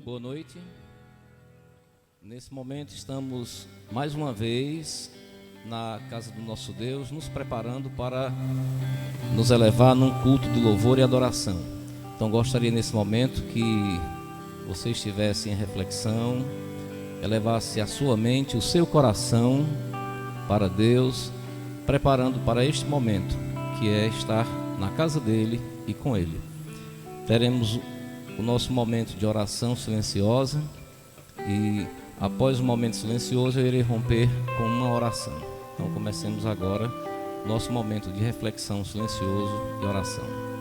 Boa noite. Nesse momento estamos mais uma vez na casa do nosso Deus, nos preparando para nos elevar num culto de louvor e adoração. Então gostaria nesse momento que você estivesse em reflexão, elevasse a sua mente, o seu coração para Deus, preparando para este momento, que é estar na casa dele e com ele. Teremos o nosso momento de oração silenciosa e após o momento silencioso eu irei romper com uma oração. Então comecemos agora nosso momento de reflexão silencioso e oração.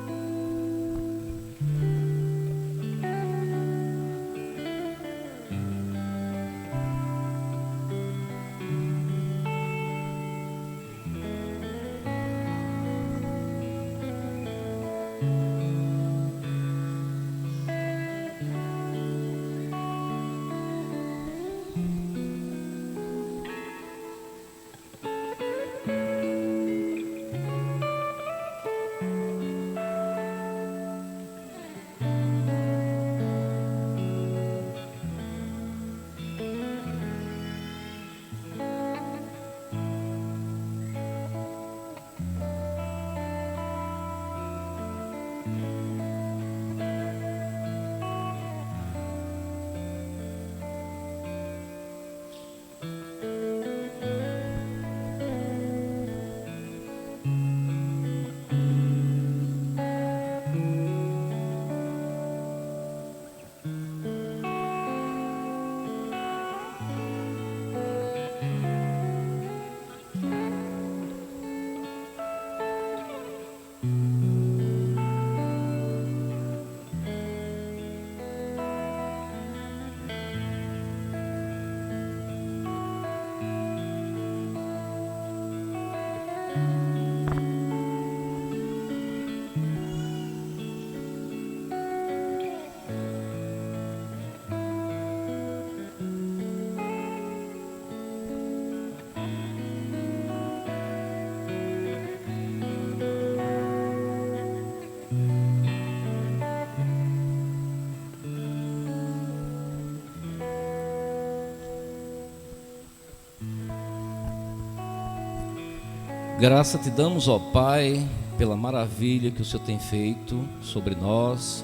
Graça te damos, ó Pai, pela maravilha que o Senhor tem feito sobre nós,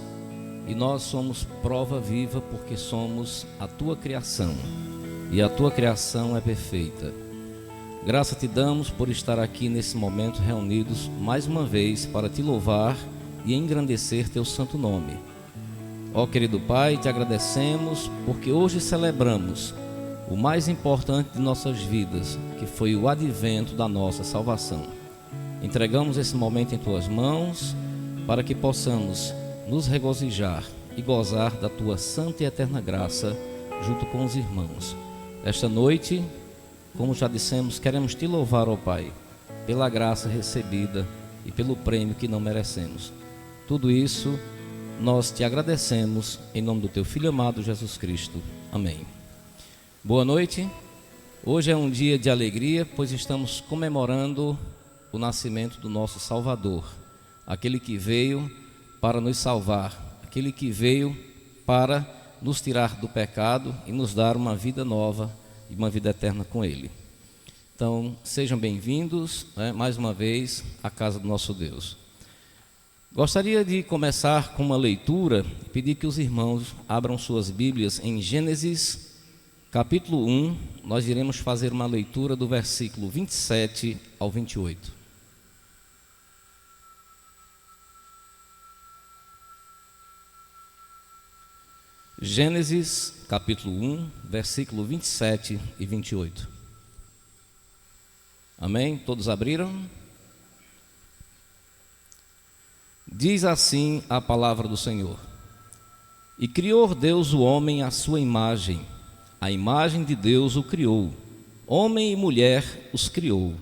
e nós somos prova viva porque somos a tua criação, e a tua criação é perfeita. Graça te damos por estar aqui nesse momento reunidos mais uma vez para te louvar e engrandecer teu santo nome. Ó querido Pai, te agradecemos porque hoje celebramos o mais importante de nossas vidas, que foi o advento da nossa salvação. Entregamos esse momento em tuas mãos, para que possamos nos regozijar e gozar da tua santa e eterna graça, junto com os irmãos. Esta noite, como já dissemos, queremos te louvar, ó Pai, pela graça recebida e pelo prêmio que não merecemos. Tudo isso nós te agradecemos, em nome do teu Filho amado Jesus Cristo. Amém. Boa noite. Hoje é um dia de alegria, pois estamos comemorando o nascimento do nosso Salvador, aquele que veio para nos salvar, aquele que veio para nos tirar do pecado e nos dar uma vida nova e uma vida eterna com Ele. Então, sejam bem-vindos, mais uma vez, à casa do nosso Deus. Gostaria de começar com uma leitura e pedir que os irmãos abram suas Bíblias em Gênesis capítulo 1, nós iremos fazer uma leitura do versículo 27 ao 28. Gênesis, capítulo 1, versículo 27 e 28. Amém? Todos abriram? Diz assim a palavra do Senhor: E criou Deus o homem à sua imagem, a imagem de Deus o criou, homem e mulher os criou.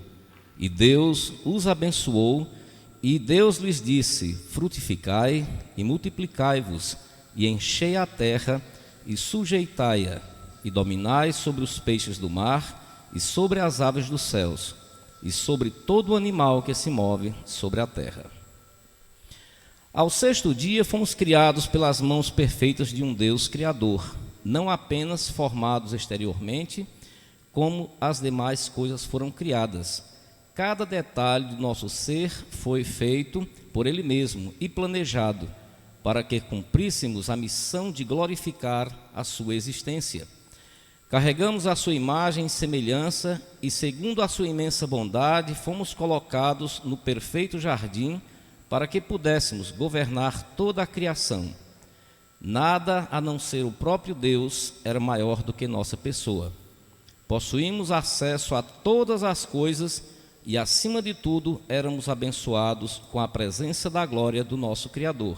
E Deus os abençoou, e Deus lhes disse: frutificai e multiplicai-vos, e enchei a terra e sujeitai-a, e dominai sobre os peixes do mar, e sobre as aves dos céus, e sobre todo o animal que se move sobre a terra. Ao sexto dia fomos criados pelas mãos perfeitas de um Deus Criador, não apenas formados exteriormente, como as demais coisas foram criadas. Cada detalhe do nosso ser foi feito por Ele mesmo e planejado, para que cumpríssemos a missão de glorificar a sua existência. Carregamos a sua imagem e semelhança e, segundo a sua imensa bondade, fomos colocados no perfeito jardim para que pudéssemos governar toda a criação. Nada, a não ser o próprio Deus, era maior do que nossa pessoa. Possuímos acesso a todas as coisas e, acima de tudo, éramos abençoados com a presença da glória do nosso Criador.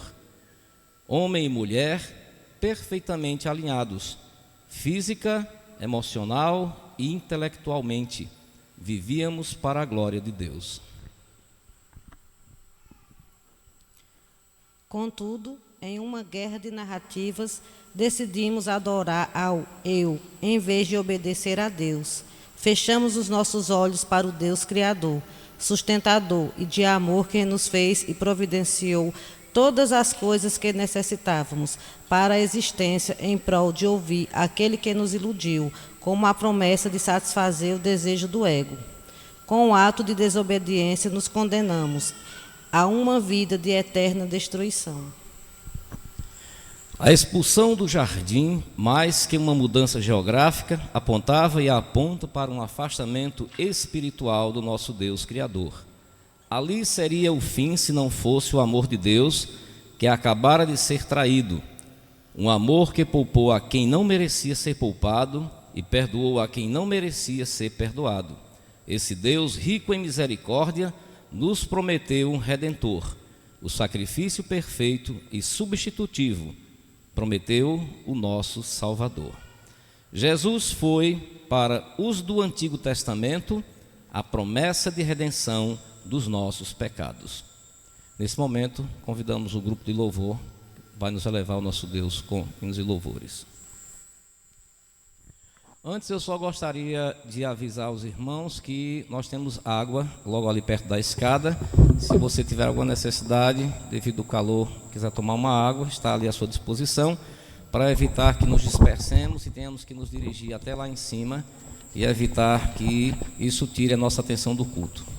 Homem e mulher perfeitamente alinhados, física, emocional e intelectualmente, vivíamos para a glória de Deus. Contudo, em uma guerra de narrativas, decidimos adorar ao eu, em vez de obedecer a Deus. Fechamos os nossos olhos para o Deus Criador, sustentador e de amor, que nos fez e providenciou todas as coisas que necessitávamos para a existência, em prol de ouvir aquele que nos iludiu, como a promessa de satisfazer o desejo do ego. Com o ato de desobediência, nos condenamos a uma vida de eterna destruição. A expulsão do jardim, mais que uma mudança geográfica, apontava e aponta para um afastamento espiritual do nosso Deus Criador. Ali seria o fim se não fosse o amor de Deus, que acabara de ser traído. Um amor que poupou a quem não merecia ser poupado e perdoou a quem não merecia ser perdoado. Esse Deus, rico em misericórdia, nos prometeu um Redentor, o sacrifício perfeito e substitutivo. Prometeu o nosso Salvador. Jesus foi, para os do Antigo Testamento, a promessa de redenção dos nossos pecados. Nesse momento, convidamos o grupo de louvor, vai nos elevar ao nosso Deus com hinos e louvores. Antes, eu só gostaria de avisar os irmãos que nós temos água logo ali perto da escada. Se você tiver alguma necessidade, devido ao calor, quiser tomar uma água, está ali à sua disposição, para evitar que nos dispersemos e tenhamos que nos dirigir até lá em cima e evitar que isso tire a nossa atenção do culto.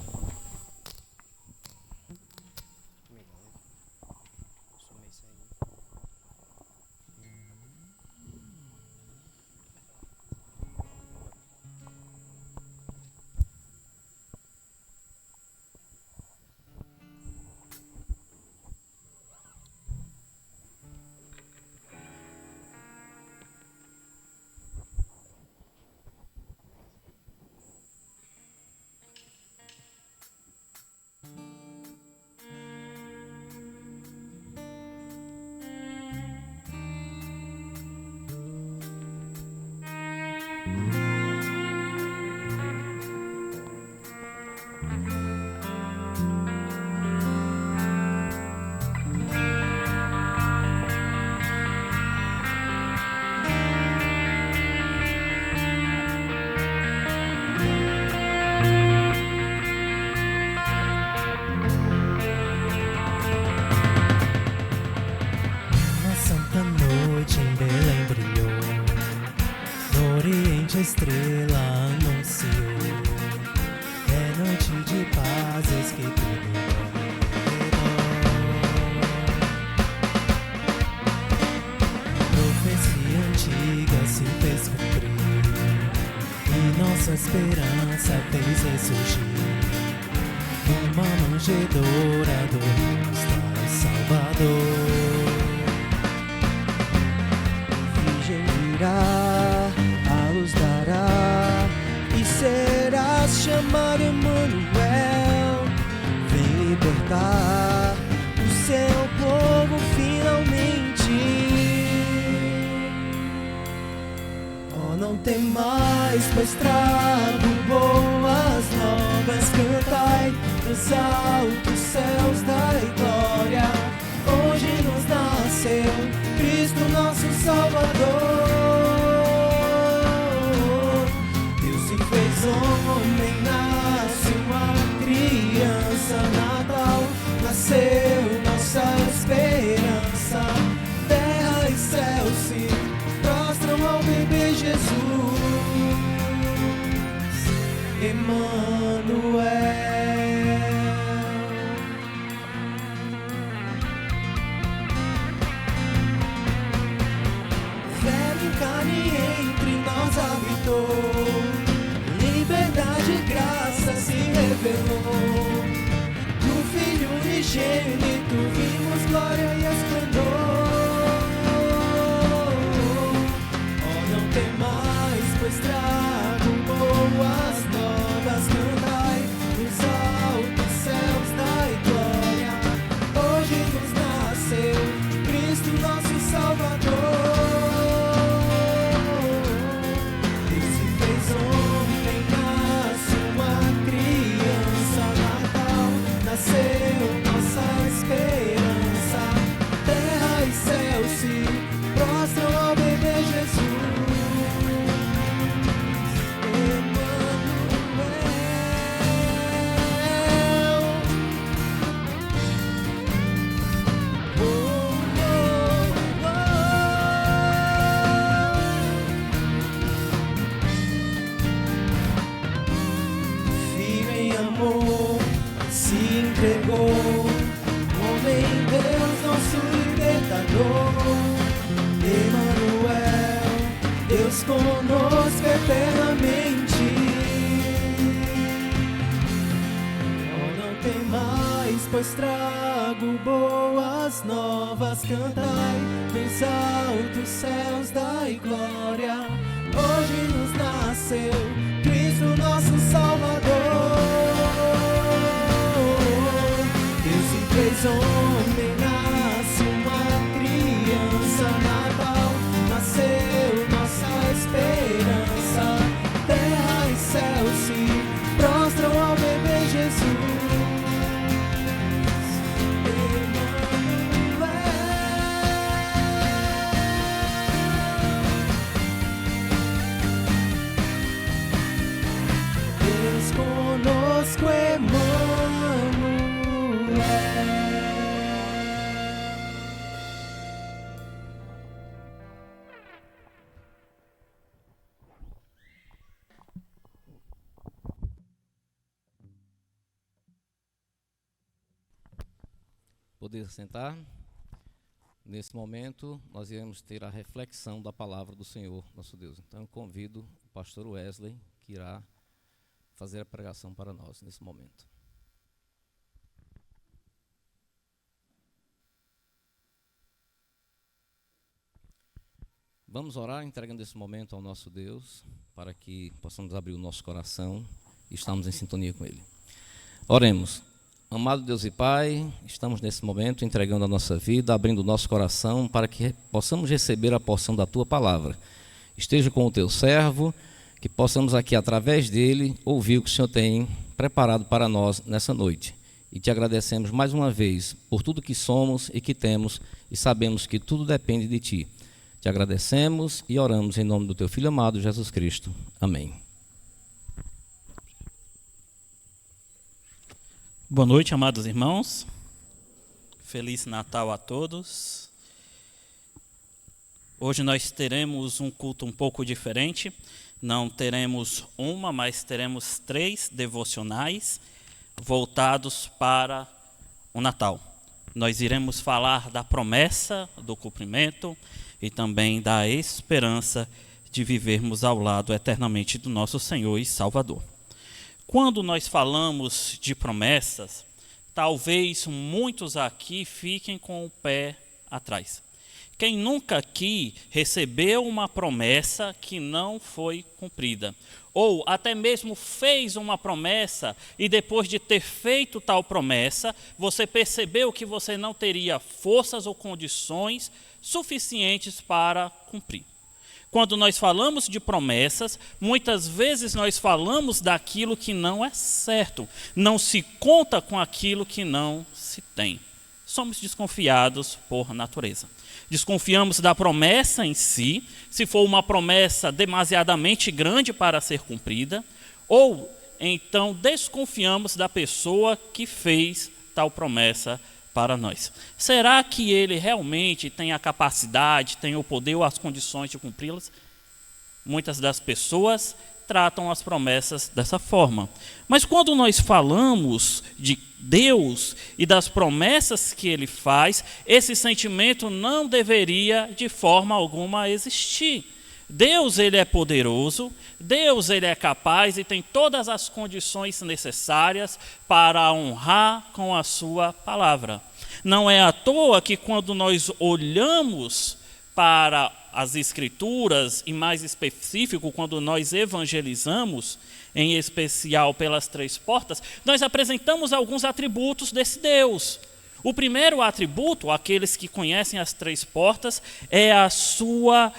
A estrela anunciou, é noite de pazes que tudo profecia antiga se fez cumprir e nossa esperança fez ressurgir. Uma manjedoura do está Salvador. Virgem virá, dará, e serás chamado Emmanuel. Vem libertar o seu povo finalmente. Oh, não temais, pois trago boas novas. Cantai nos altos céus, dai glória. Hoje nos nasceu Cristo nosso Salvador. Homem, nasce uma criança, Natal, nasceu nossa esperança. revelou. Do Filho unigênito vimos glória e esplendor. Oh, não temais, pois trago boas novas. Cantai nos altos céus, dai glória. Hoje nos nasceu Cristo nosso Salvador. Nasceu nossa esperança, terra e céu se prostram ao bebê Jesus. Filho em amor se entregou, homem Deus, nosso libertador. Emanuel, Deus conosco eternamente. Oh, não temais, pois trago boas novas. Cantai nos altos céus, dai glória. Hoje nos nasceu Cristo nosso Salvador. Fez homem, nasce uma criança, Natal, nasceu nossa esperança, terra e céu se prostram ao bebê Jesus. Deus conosco, Emmanuel. Poder sentar. Nesse momento, nós iremos ter a reflexão da palavra do Senhor, nosso Deus. Então, eu convido o pastor Wesley, que irá fazer a pregação para nós nesse momento. Vamos orar entregando esse momento ao nosso Deus, para que possamos abrir o nosso coração e estamos em sintonia com Ele. Oremos. Amado Deus e Pai, estamos nesse momento entregando a nossa vida, abrindo o nosso coração para que possamos receber a porção da Tua Palavra. Esteja com o Teu servo, que possamos aqui, através dele, ouvir o que o Senhor tem preparado para nós nessa noite. E Te agradecemos mais uma vez por tudo que somos e que temos, e sabemos que tudo depende de Ti. Te agradecemos e oramos em nome do Teu Filho amado, Jesus Cristo. Amém. Boa noite, amados irmãos. Feliz Natal a todos. Hoje nós teremos um culto um pouco diferente. Não teremos uma, mas teremos 3 devocionais voltados para o Natal. Nós iremos falar da promessa, do cumprimento e também da esperança de vivermos ao lado eternamente do nosso Senhor e Salvador. Quando nós falamos de promessas, talvez muitos aqui fiquem com o pé atrás. Quem nunca aqui recebeu uma promessa que não foi cumprida? Ou até mesmo fez uma promessa e depois de ter feito tal promessa, você percebeu que você não teria forças ou condições suficientes para cumprir. Quando nós falamos de promessas, muitas vezes nós falamos daquilo que não é certo. Não se conta com aquilo que não se tem. Somos desconfiados por natureza. Desconfiamos da promessa em si, se for uma promessa demasiadamente grande para ser cumprida, ou então desconfiamos da pessoa que fez tal promessa para nós. Será que ele realmente tem a capacidade, tem o poder ou as condições de cumpri-las? Muitas das pessoas tratam as promessas dessa forma. Mas quando nós falamos de Deus e das promessas que Ele faz, esse sentimento não deveria de forma alguma existir. Deus, ele é poderoso, Deus, ele é capaz e tem todas as condições necessárias para honrar com a sua palavra. Não é à toa que quando nós olhamos para as Escrituras, e mais específico, quando nós evangelizamos, em especial pelas 3 portas, nós apresentamos alguns atributos desse Deus. O primeiro atributo, aqueles que conhecem as 3 portas, é a sua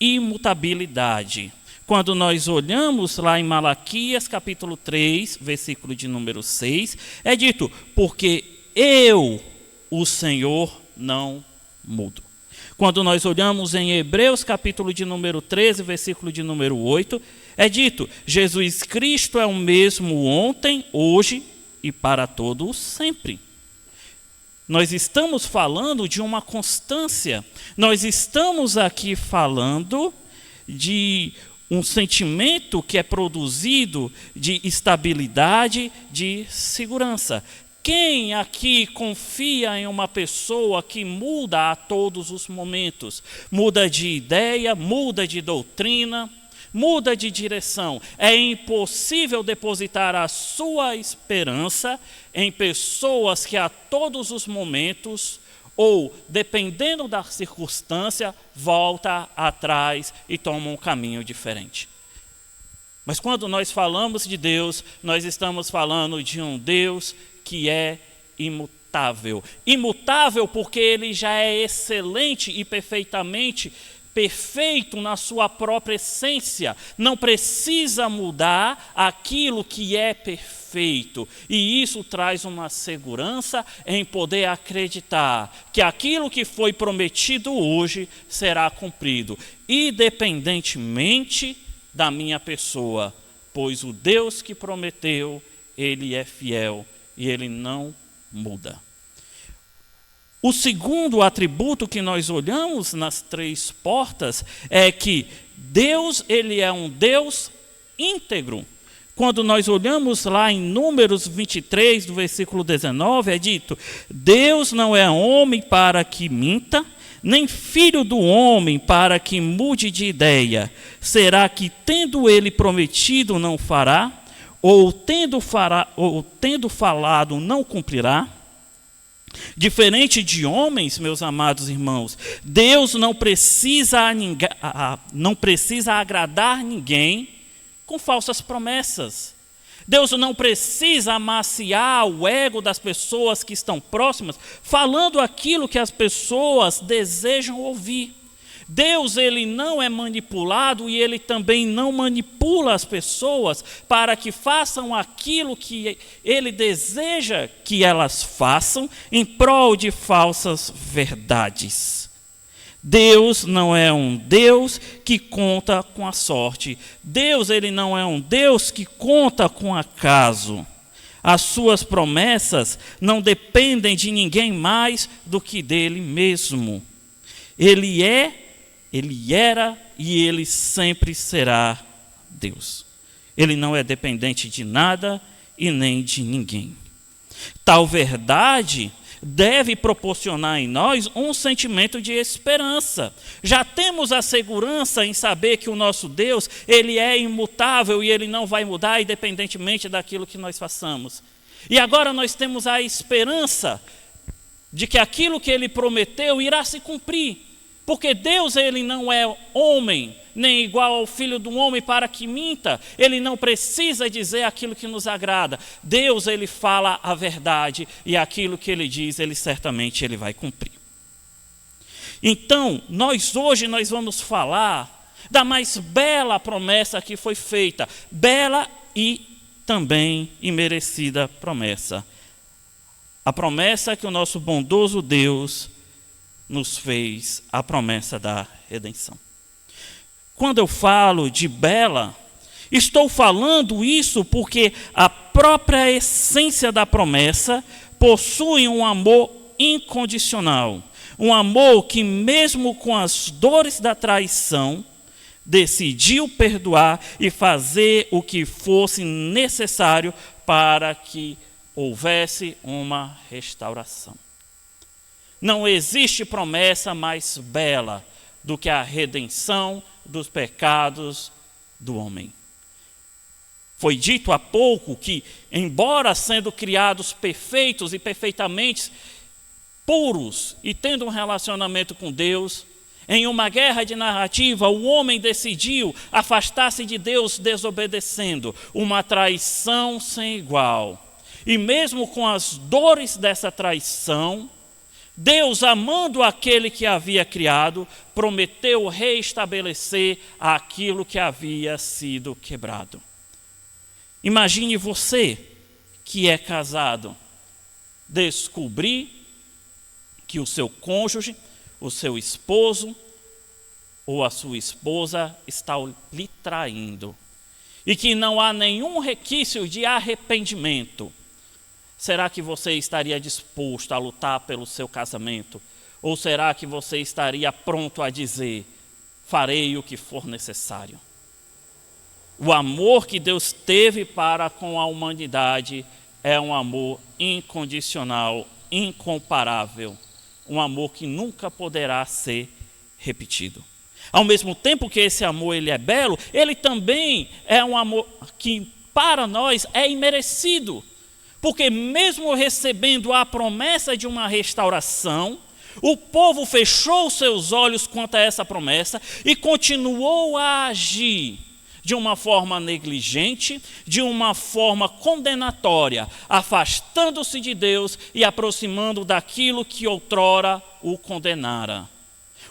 imutabilidade. Quando nós olhamos lá em Malaquias, capítulo 3, versículo de número 6, é dito, porque eu, o Senhor, não mudo. Quando nós olhamos em Hebreus, capítulo de número 13, versículo de número 8, é dito, Jesus Cristo é o mesmo ontem, hoje e para todos sempre. Nós estamos falando de uma constância, nós estamos aqui falando de um sentimento que é produzido de estabilidade, de segurança. Quem aqui confia em uma pessoa que muda a todos os momentos? Muda de ideia, muda de doutrina, muda de direção. É impossível depositar a sua esperança em pessoas que a todos os momentos, ou dependendo da circunstância, volta atrás e toma um caminho diferente. Mas quando nós falamos de Deus, nós estamos falando de um Deus que é imutável. Imutável porque ele já é excelente e perfeitamente perfeito na sua própria essência. Não precisa mudar aquilo que é perfeito. E isso traz uma segurança em poder acreditar que aquilo que foi prometido hoje será cumprido, independentemente da minha pessoa, pois o Deus que prometeu, ele é fiel e ele não muda. O segundo atributo que nós olhamos nas 3 portas é que Deus, ele é um Deus íntegro. Quando nós olhamos lá em Números 23, do versículo 19, é dito, Deus não é homem para que minta, nem filho do homem para que mude de ideia. Será que tendo ele prometido não fará? Ou tendo falado não cumprirá? Diferente de homens, meus amados irmãos, Deus não precisa agradar ninguém com falsas promessas. Deus não precisa amaciar o ego das pessoas que estão próximas, falando aquilo que as pessoas desejam ouvir. Deus, ele não é manipulado e ele também não manipula as pessoas para que façam aquilo que ele deseja que elas façam em prol de falsas verdades. Deus não é um Deus que conta com a sorte. Deus, ele não é um Deus que conta com acaso. As suas promessas não dependem de ninguém mais do que dele mesmo. Ele era e ele sempre será Deus. Ele não é dependente de nada e nem de ninguém. Tal verdade deve proporcionar em nós um sentimento de esperança. Já temos a segurança em saber que o nosso Deus, ele é imutável e ele não vai mudar independentemente daquilo que nós façamos. E agora nós temos a esperança de que aquilo que ele prometeu irá se cumprir. Porque Deus, ele não é homem, nem igual ao filho do homem para que minta. Ele não precisa dizer aquilo que nos agrada. Deus, ele fala a verdade e aquilo que ele diz, ele certamente ele vai cumprir. Então, hoje nós vamos falar da mais bela promessa que foi feita. Bela e também imerecida promessa. A promessa que o nosso bondoso Deus nos fez, a promessa da redenção. Quando eu falo de bela, estou falando isso porque a própria essência da promessa possui um amor incondicional. Um amor que mesmo com as dores da traição, decidiu perdoar e fazer o que fosse necessário para que houvesse uma restauração. Não existe promessa mais bela do que a redenção dos pecados do homem. Foi dito há pouco que, embora sendo criados perfeitos e perfeitamente puros e tendo um relacionamento com Deus, em uma guerra de narrativa, o homem decidiu afastar-se de Deus desobedecendo, uma traição sem igual. E mesmo com as dores dessa traição, Deus, amando aquele que havia criado, prometeu reestabelecer aquilo que havia sido quebrado. Imagine você, que é casado, descobrir que o seu cônjuge, o seu esposo ou a sua esposa está lhe traindo e que não há nenhum requisito de arrependimento. Será que você estaria disposto a lutar pelo seu casamento? Ou será que você estaria pronto a dizer, farei o que for necessário? O amor que Deus teve para com a humanidade é um amor incondicional, incomparável. Um amor que nunca poderá ser repetido. Ao mesmo tempo que esse amor ele é belo, ele também é um amor que para nós é imerecido. Porque mesmo recebendo a promessa de uma restauração, o povo fechou seus olhos quanto a essa promessa e continuou a agir de uma forma negligente, de uma forma condenatória, afastando-se de Deus e aproximando daquilo que outrora o condenara.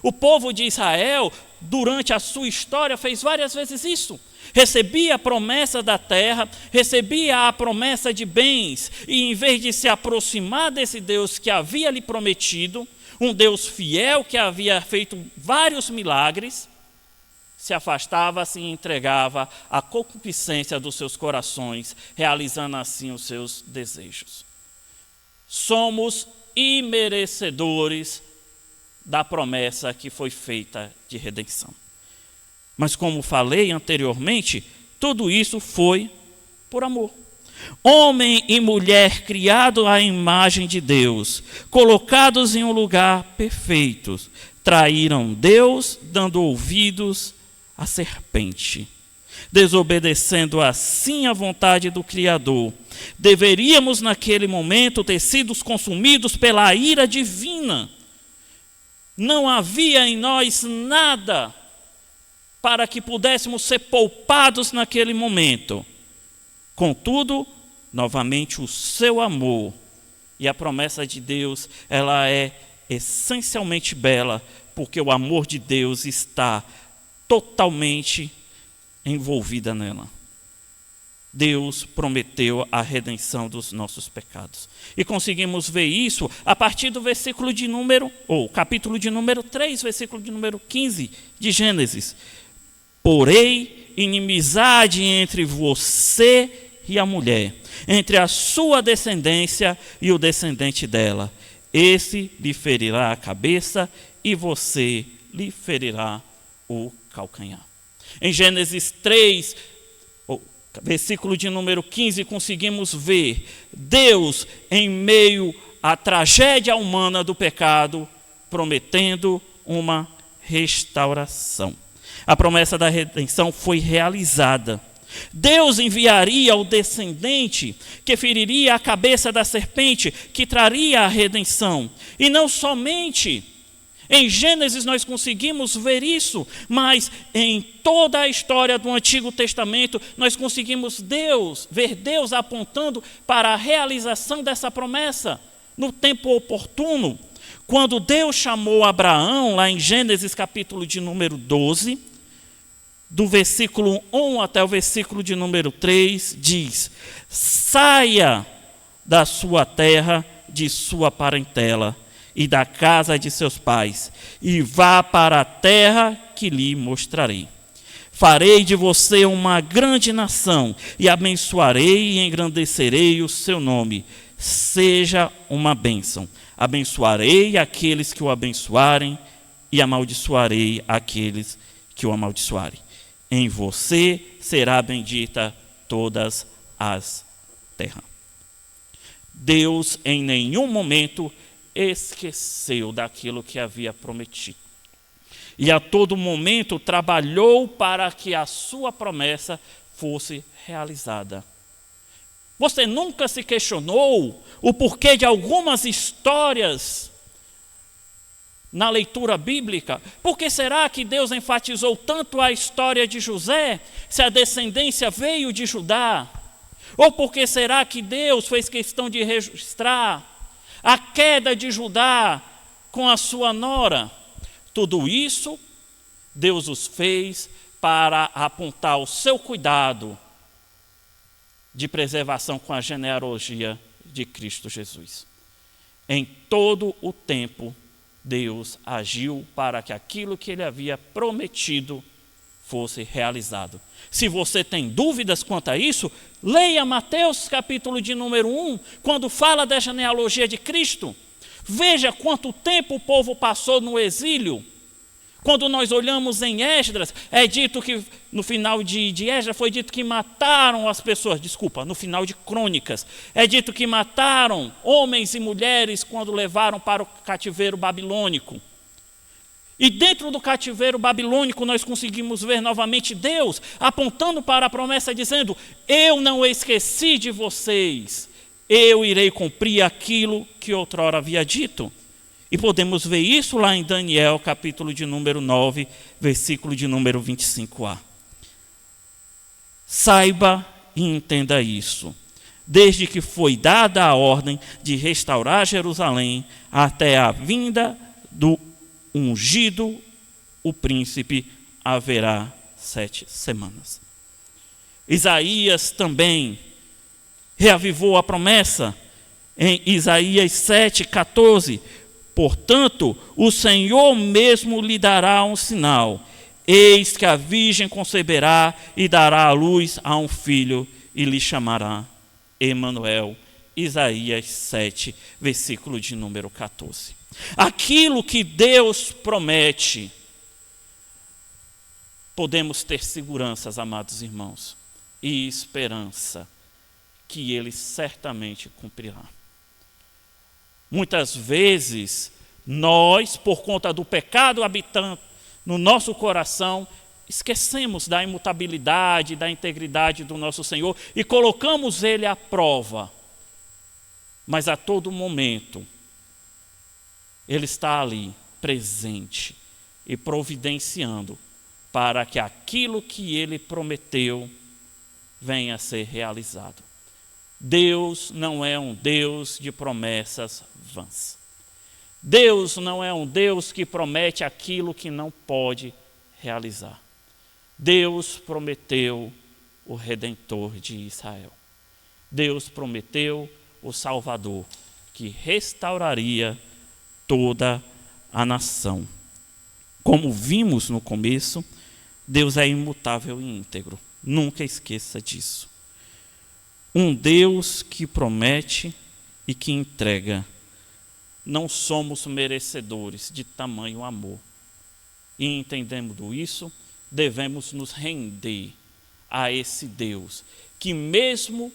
O povo de Israel, durante a sua história, fez várias vezes isso. Recebia a promessa da terra, recebia a promessa de bens, e em vez de se aproximar desse Deus que havia lhe prometido, um Deus fiel que havia feito vários milagres, se afastava, se entregava à concupiscência dos seus corações, realizando assim os seus desejos. Somos imerecedores da promessa que foi feita de redenção. Mas como falei anteriormente, tudo isso foi por amor. Homem e mulher criados à imagem de Deus, colocados em um lugar perfeito, traíram Deus, dando ouvidos à serpente, desobedecendo assim a vontade do Criador. Deveríamos naquele momento ter sido consumidos pela ira divina. Não havia em nós nada para que pudéssemos ser poupados naquele momento. Contudo, novamente o seu amor e a promessa de Deus, ela é essencialmente bela, porque o amor de Deus está totalmente envolvida nela. Deus prometeu a redenção dos nossos pecados. E conseguimos ver isso a partir do capítulo de número 3, versículo de número 15 de Gênesis. Porém, inimizade entre você e a mulher, entre a sua descendência e o descendente dela. Esse lhe ferirá a cabeça e você lhe ferirá o calcanhar. Em Gênesis 3, versículo de número 15, conseguimos ver Deus em meio à tragédia humana do pecado, prometendo uma restauração. A promessa da redenção foi realizada. Deus enviaria o descendente que feriria a cabeça da serpente, que traria a redenção. E não somente em Gênesis nós conseguimos ver isso, mas em toda a história do Antigo Testamento nós conseguimos ver Deus apontando para a realização dessa promessa no tempo oportuno. Quando Deus chamou Abraão, lá em Gênesis capítulo de número 12, do versículo 1 até o versículo de número 3, diz: saia da sua terra, de sua parentela e da casa de seus pais, e vá para a terra que lhe mostrarei. Farei de você uma grande nação, e abençoarei e engrandecerei o seu nome. Seja uma bênção. Abençoarei aqueles que o abençoarem, e amaldiçoarei aqueles que o amaldiçoarem. Em você será bendita todas as terras. Deus em nenhum momento esqueceu daquilo que havia prometido. e a todo momento trabalhou para que a sua promessa fosse realizada. Você nunca se questionou o porquê de algumas histórias na leitura bíblica? Por que será que Deus enfatizou tanto a história de José, se a descendência veio de Judá? Ou por que será que Deus fez questão de registrar a queda de Judá com a sua nora? Tudo isso, Deus os fez para apontar o seu cuidado de preservação com a genealogia de Cristo Jesus. Em todo o tempo, Deus agiu para que aquilo que ele havia prometido fosse realizado. Se você tem dúvidas quanto a isso, leia Mateus capítulo de número 1, quando fala da genealogia de Cristo. Veja quanto tempo o povo passou no exílio. Quando nós olhamos em Esdras, é dito que, no final de Esdras, foi dito que mataram as pessoas, no final de Crônicas, é dito que mataram homens e mulheres quando levaram para o cativeiro babilônico. E dentro do cativeiro babilônico nós conseguimos ver novamente Deus apontando para a promessa, dizendo: eu não esqueci de vocês, eu irei cumprir aquilo que outrora havia dito. E podemos ver isso lá em Daniel, capítulo de número 9, versículo de número 25a. Saiba e entenda isso. Desde que foi dada a ordem de restaurar Jerusalém até a vinda do ungido, o príncipe, haverá 7 semanas. Isaías também reavivou a promessa em Isaías 7,14. Portanto, o Senhor mesmo lhe dará um sinal. Eis que a virgem conceberá e dará à luz a um filho e lhe chamará Emanuel. Isaías 7, versículo de número 14. Aquilo que Deus promete, podemos ter seguranças, amados irmãos, e esperança que Ele certamente cumprirá. Muitas vezes, nós, por conta do pecado habitante no nosso coração, esquecemos da imutabilidade, da integridade do nosso Senhor e colocamos Ele à prova. Mas a todo momento, Ele está ali, presente e providenciando para que aquilo que Ele prometeu venha a ser realizado. Deus não é um Deus de promessas vãs. Deus não é um Deus que promete aquilo que não pode realizar. Deus prometeu o Redentor de Israel. Deus prometeu o Salvador, que restauraria toda a nação. Como vimos no começo, Deus é imutável e íntegro. Nunca esqueça disso. Um Deus que promete e que entrega. Não somos merecedores de tamanho amor. E entendendo isso, devemos nos render a esse Deus que, mesmo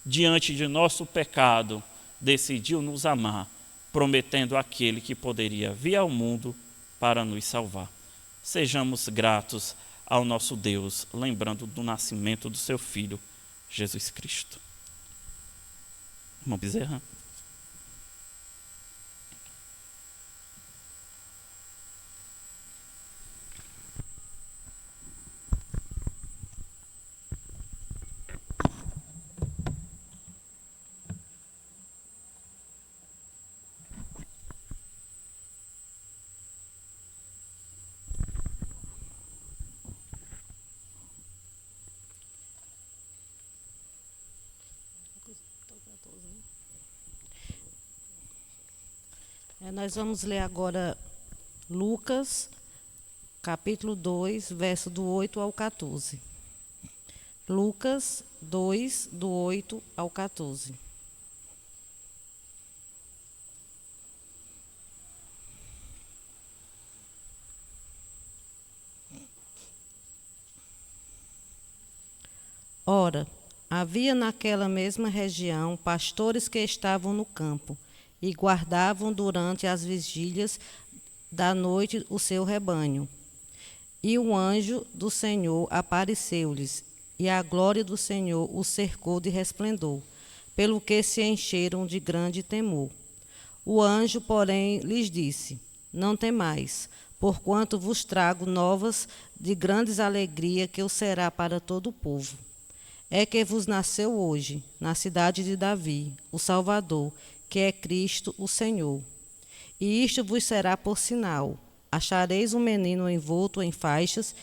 diante de nosso pecado, decidiu nos amar, prometendo aquele que poderia vir ao mundo para nos salvar. Sejamos gratos ao nosso Deus, lembrando do nascimento do seu Filho, Jesus Cristo. Irmão Bezerra. Nós vamos ler agora Lucas, capítulo 2, verso do 8 ao 14. Lucas 2, do 8 ao 14. Ora, havia naquela mesma região pastores que estavam no campo e guardavam durante as vigílias da noite o seu rebanho. E o anjo do Senhor apareceu-lhes, e a glória do Senhor os cercou de resplendor, pelo que se encheram de grande temor. O anjo, porém, lhes disse: Não temais, porquanto vos trago novas de grandes alegria, que o será para todo o povo. É que vos nasceu hoje, na cidade de Davi, o Salvador, que é Cristo o Senhor. E isto vos será por sinal: achareis um menino envolto em faixas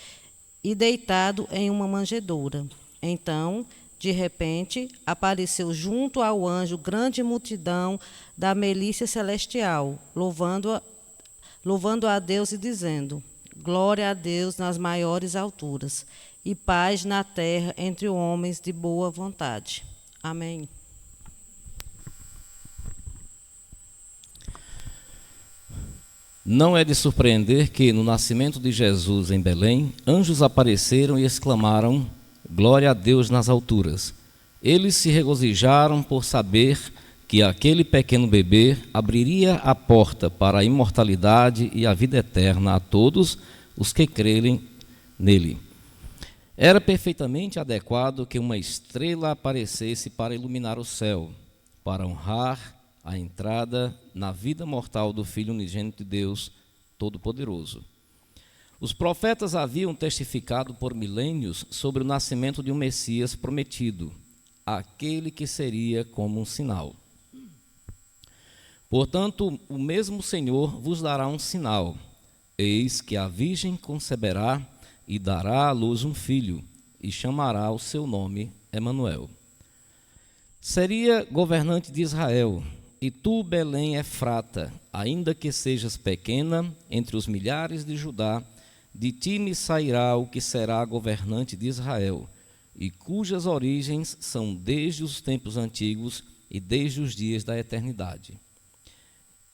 e deitado em uma manjedoura. Então, de repente, apareceu junto ao anjo grande multidão da milícia celestial, louvando a Deus e dizendo: Glória a Deus nas maiores alturas, e paz na terra entre homens de boa vontade. Amém. Não é de surpreender que, no nascimento de Jesus em Belém, anjos apareceram e exclamaram: Glória a Deus nas alturas. Eles se regozijaram por saber que aquele pequeno bebê abriria a porta para a imortalidade e a vida eterna a todos os que crerem nele. Era perfeitamente adequado que uma estrela aparecesse para iluminar o céu, para honrar a entrada na vida mortal do Filho unigênito de Deus Todo-Poderoso. Os profetas haviam testificado por milênios sobre o nascimento de um Messias prometido, aquele que seria como um sinal. Portanto, o mesmo Senhor vos dará um sinal: eis que a Virgem conceberá e dará à luz um filho, e chamará o seu nome Emanuel. Seria governante de Israel, e tu, Belém Efrata, ainda que sejas pequena entre os milhares de Judá, de ti me sairá o que será governante de Israel, e cujas origens são desde os tempos antigos e desde os dias da eternidade.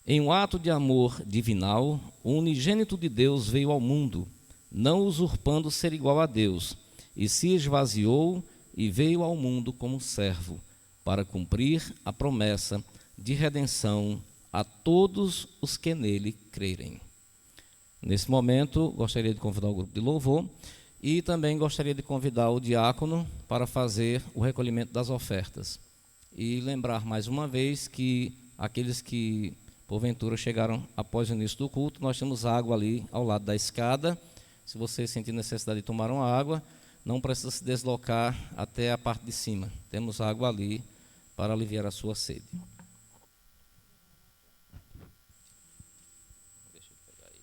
Em um ato de amor divinal, o unigênito de Deus veio ao mundo, não usurpando ser igual a Deus, e se esvaziou e veio ao mundo como servo, para cumprir a promessa de redenção a todos os que nele crerem. Nesse momento, gostaria de convidar o grupo de louvor e também gostaria de convidar o diácono para fazer o recolhimento das ofertas. E lembrar mais uma vez que aqueles que porventura chegaram após o início do culto, nós temos água ali ao lado da escada. Se você sentir necessidade de tomar uma água, não precisa se deslocar até a parte de cima. Temos água ali para aliviar a sua sede. Deixa eu pegar aí.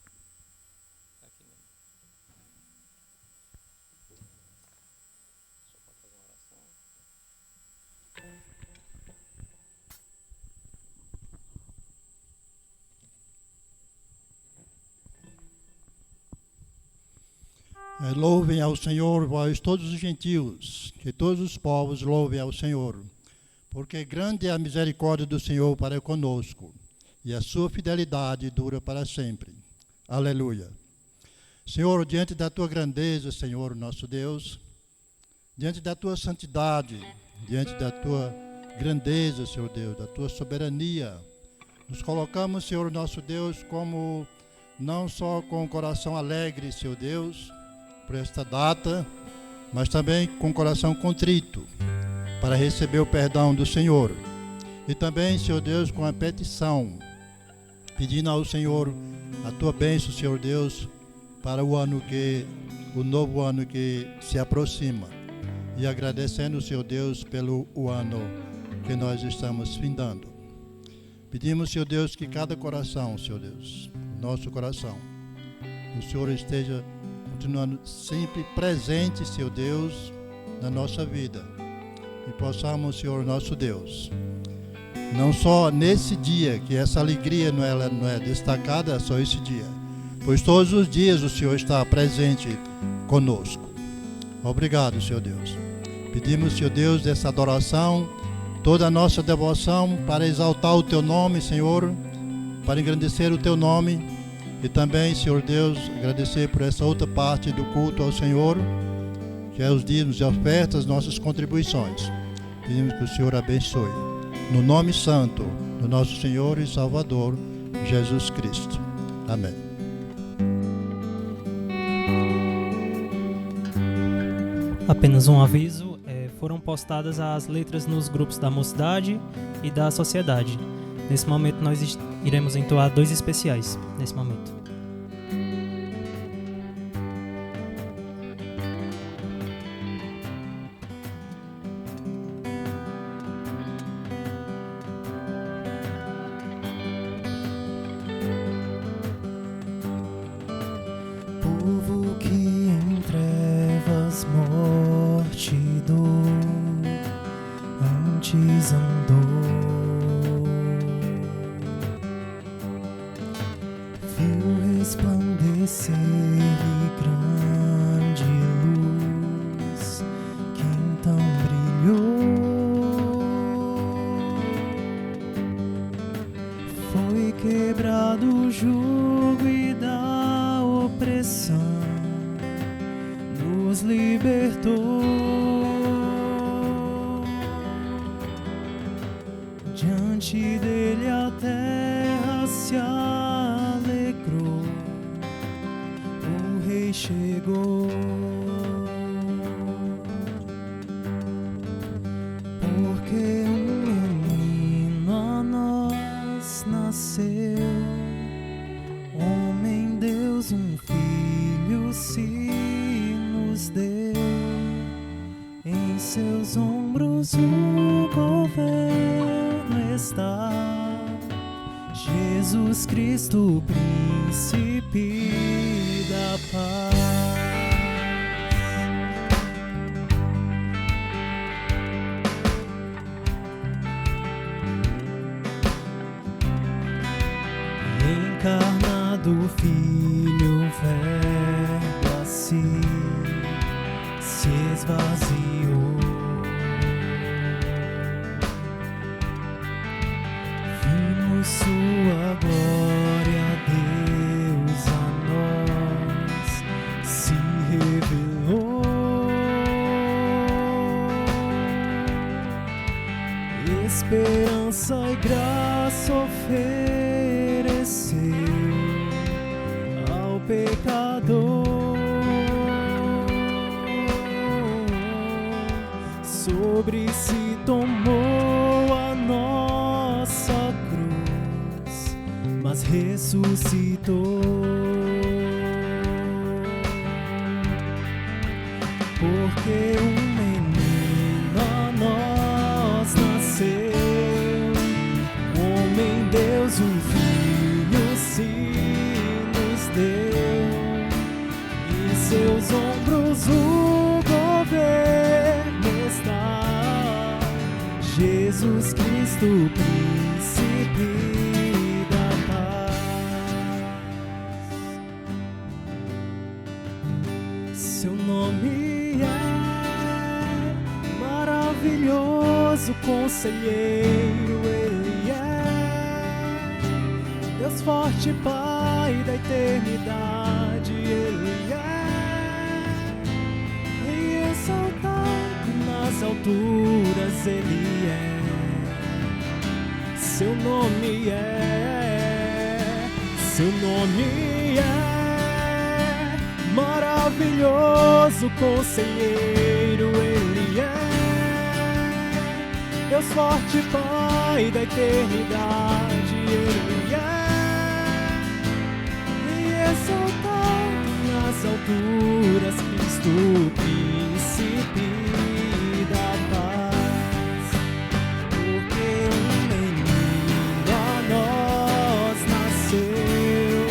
Aqui mesmo. Só para fazer uma oração. Louvem ao Senhor, vós todos os gentios, que todos os povos louvem ao Senhor, porque grande é a misericórdia do Senhor para conosco, e a sua fidelidade dura para sempre. Aleluia. Senhor, diante da tua grandeza, Senhor, nosso Deus, diante da tua santidade, diante da tua grandeza, Senhor Deus, da tua soberania, nos colocamos, Senhor, nosso Deus, como não só com o coração alegre, Senhor Deus, por esta data, mas também com o coração contrito, para receber o perdão do Senhor. E também, Senhor Deus, com a petição, pedindo ao Senhor a tua bênção, Senhor Deus, para o novo ano que se aproxima. E agradecendo, Senhor Deus, pelo ano que nós estamos findando. Pedimos, Senhor Deus, que cada coração, Senhor Deus, nosso coração, que o Senhor esteja continuando sempre presente, Senhor Deus, na nossa vida. E possamos, Senhor, nosso Deus, não só nesse dia, que essa alegria não é destacada só esse dia, pois todos os dias o Senhor está presente conosco. Obrigado, Senhor Deus. Pedimos, Senhor Deus, dessa adoração, toda a nossa devoção para exaltar o Teu nome, Senhor, para engrandecer o Teu nome. E também, Senhor Deus, agradecer por essa outra parte do culto ao Senhor, que é os dízimos e ofertas, nossas contribuições. Pedimos que o Senhor abençoe. No nome santo do nosso Senhor e Salvador, Jesus Cristo. Amém. Apenas um aviso, foram postadas as letras nos grupos da mocidade e da sociedade. Nesse momento nós iremos entoar 2 especiais, nesse momento. Povo que em trevas, morte e dor antes andou, viu resplandecer grande luz que então brilhou. Foi quebrado o jugo e da opressão nos libertou. Diante dele a terra se alegrou, o rei chegou. Porque um menino a nós nasceu, homem Deus, um filho se nos deu. Em seus ombros o governo está, Jesus Cristo, príncipe da paz. Encarnado Filho, Verbo assim se esvaziou. Vimos sua glória, Deus a nós se revelou. Esperança e graça ofereceu ao pecador. Sobre si tomou a nossa cruz, mas ressuscitou. Porque um menino a nós nasceu, homem Deus, um filho se nos deu. Em seus ombros o governo está, Jesus Cristo, príncipe da paz. Seu nome é maravilhoso, conselheiro, ele é Deus forte, Pai da eternidade, ele é Rei exaltado nas alturas, ele é. Seu nome é maravilhoso, conselheiro, ele é Deus forte, Pai da eternidade, ele é Rei exaltado nas alturas, Cristo, príncipe da paz. Porque um menino a nós nasceu,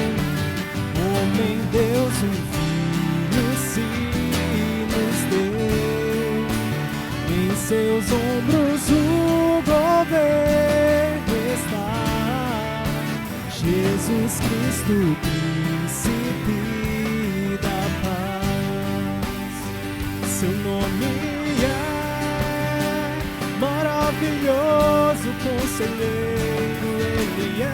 homem Deus, um filho se nos deu. Em seus ombros o governo está, Jesus Cristo, príncipe da paz. Seu nome é maravilhoso, conselheiro, ele é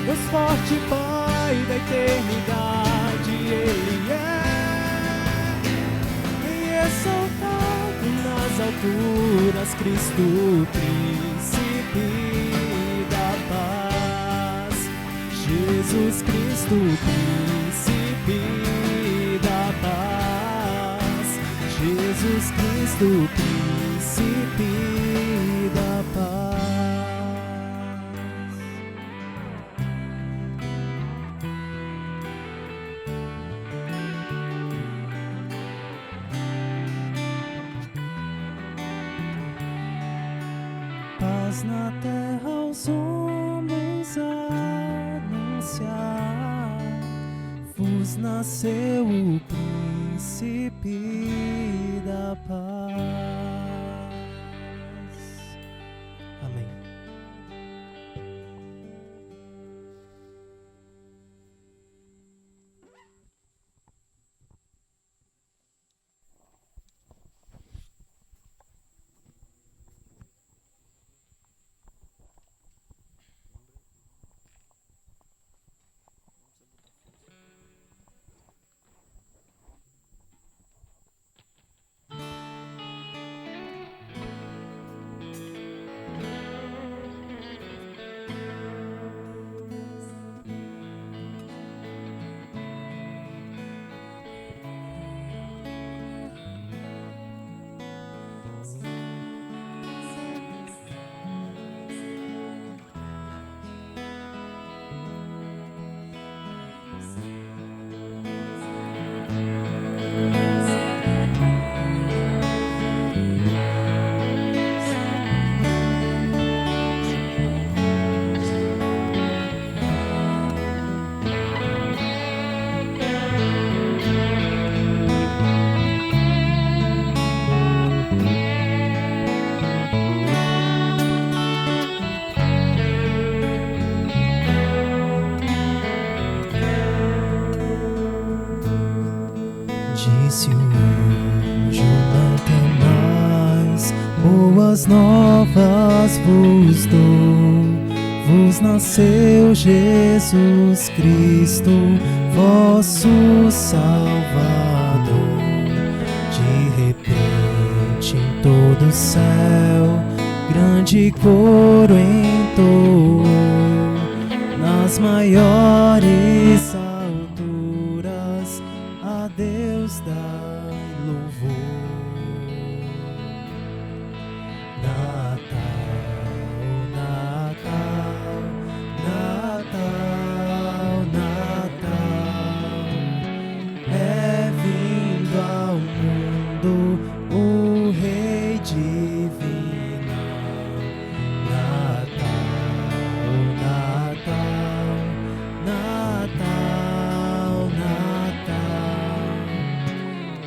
Deus forte, Pai da eternidade, ele é Rei exaltado nas alturas, Cristo, príncipe da paz. Jesus Cristo, príncipe da paz. do príncipe da paz. Paz na terra aos homens anunciar, vos nasceu o príncipe da paz. Amém. Disse o anjo, não temais, boas novas vos dou. Vos nasceu Jesus Cristo, vosso Salvador. De repente em todo o céu, grande coro entoou, nas maiores alturas a Deus dai louvor. Natal, Natal, Natal, Natal, é vindo ao mundo o Rei divino. Natal, Natal, Natal, Natal,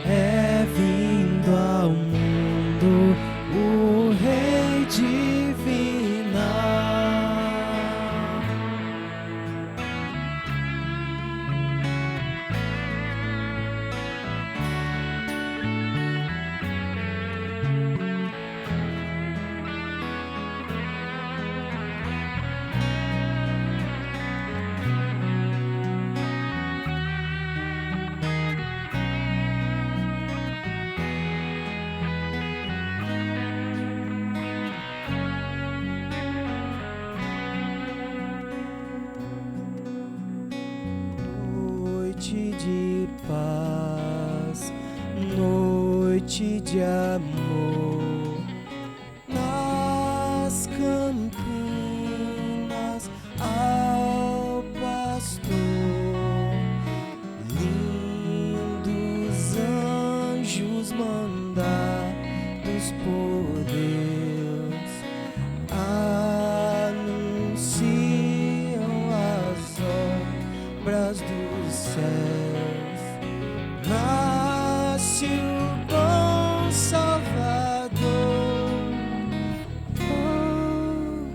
é vindo ao mundo o Rei divino. Noite de paz, noite de amor, nas campinas ao pastor, lindos anjos mandados por Deus anunciam as obras dos céus. Nasce o bom Salvador, oh,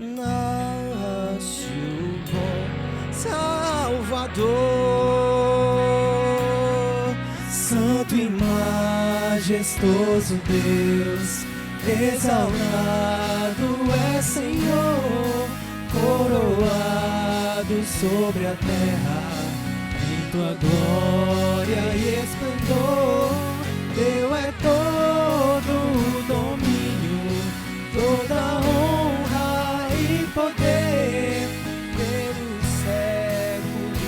nasce o bom Salvador. Santo e majestoso Deus, exaltado é Senhor, coroado sobre a terra, em tua glória e esplendor. Teu é todo o domínio, toda honra e poder, pelos séculos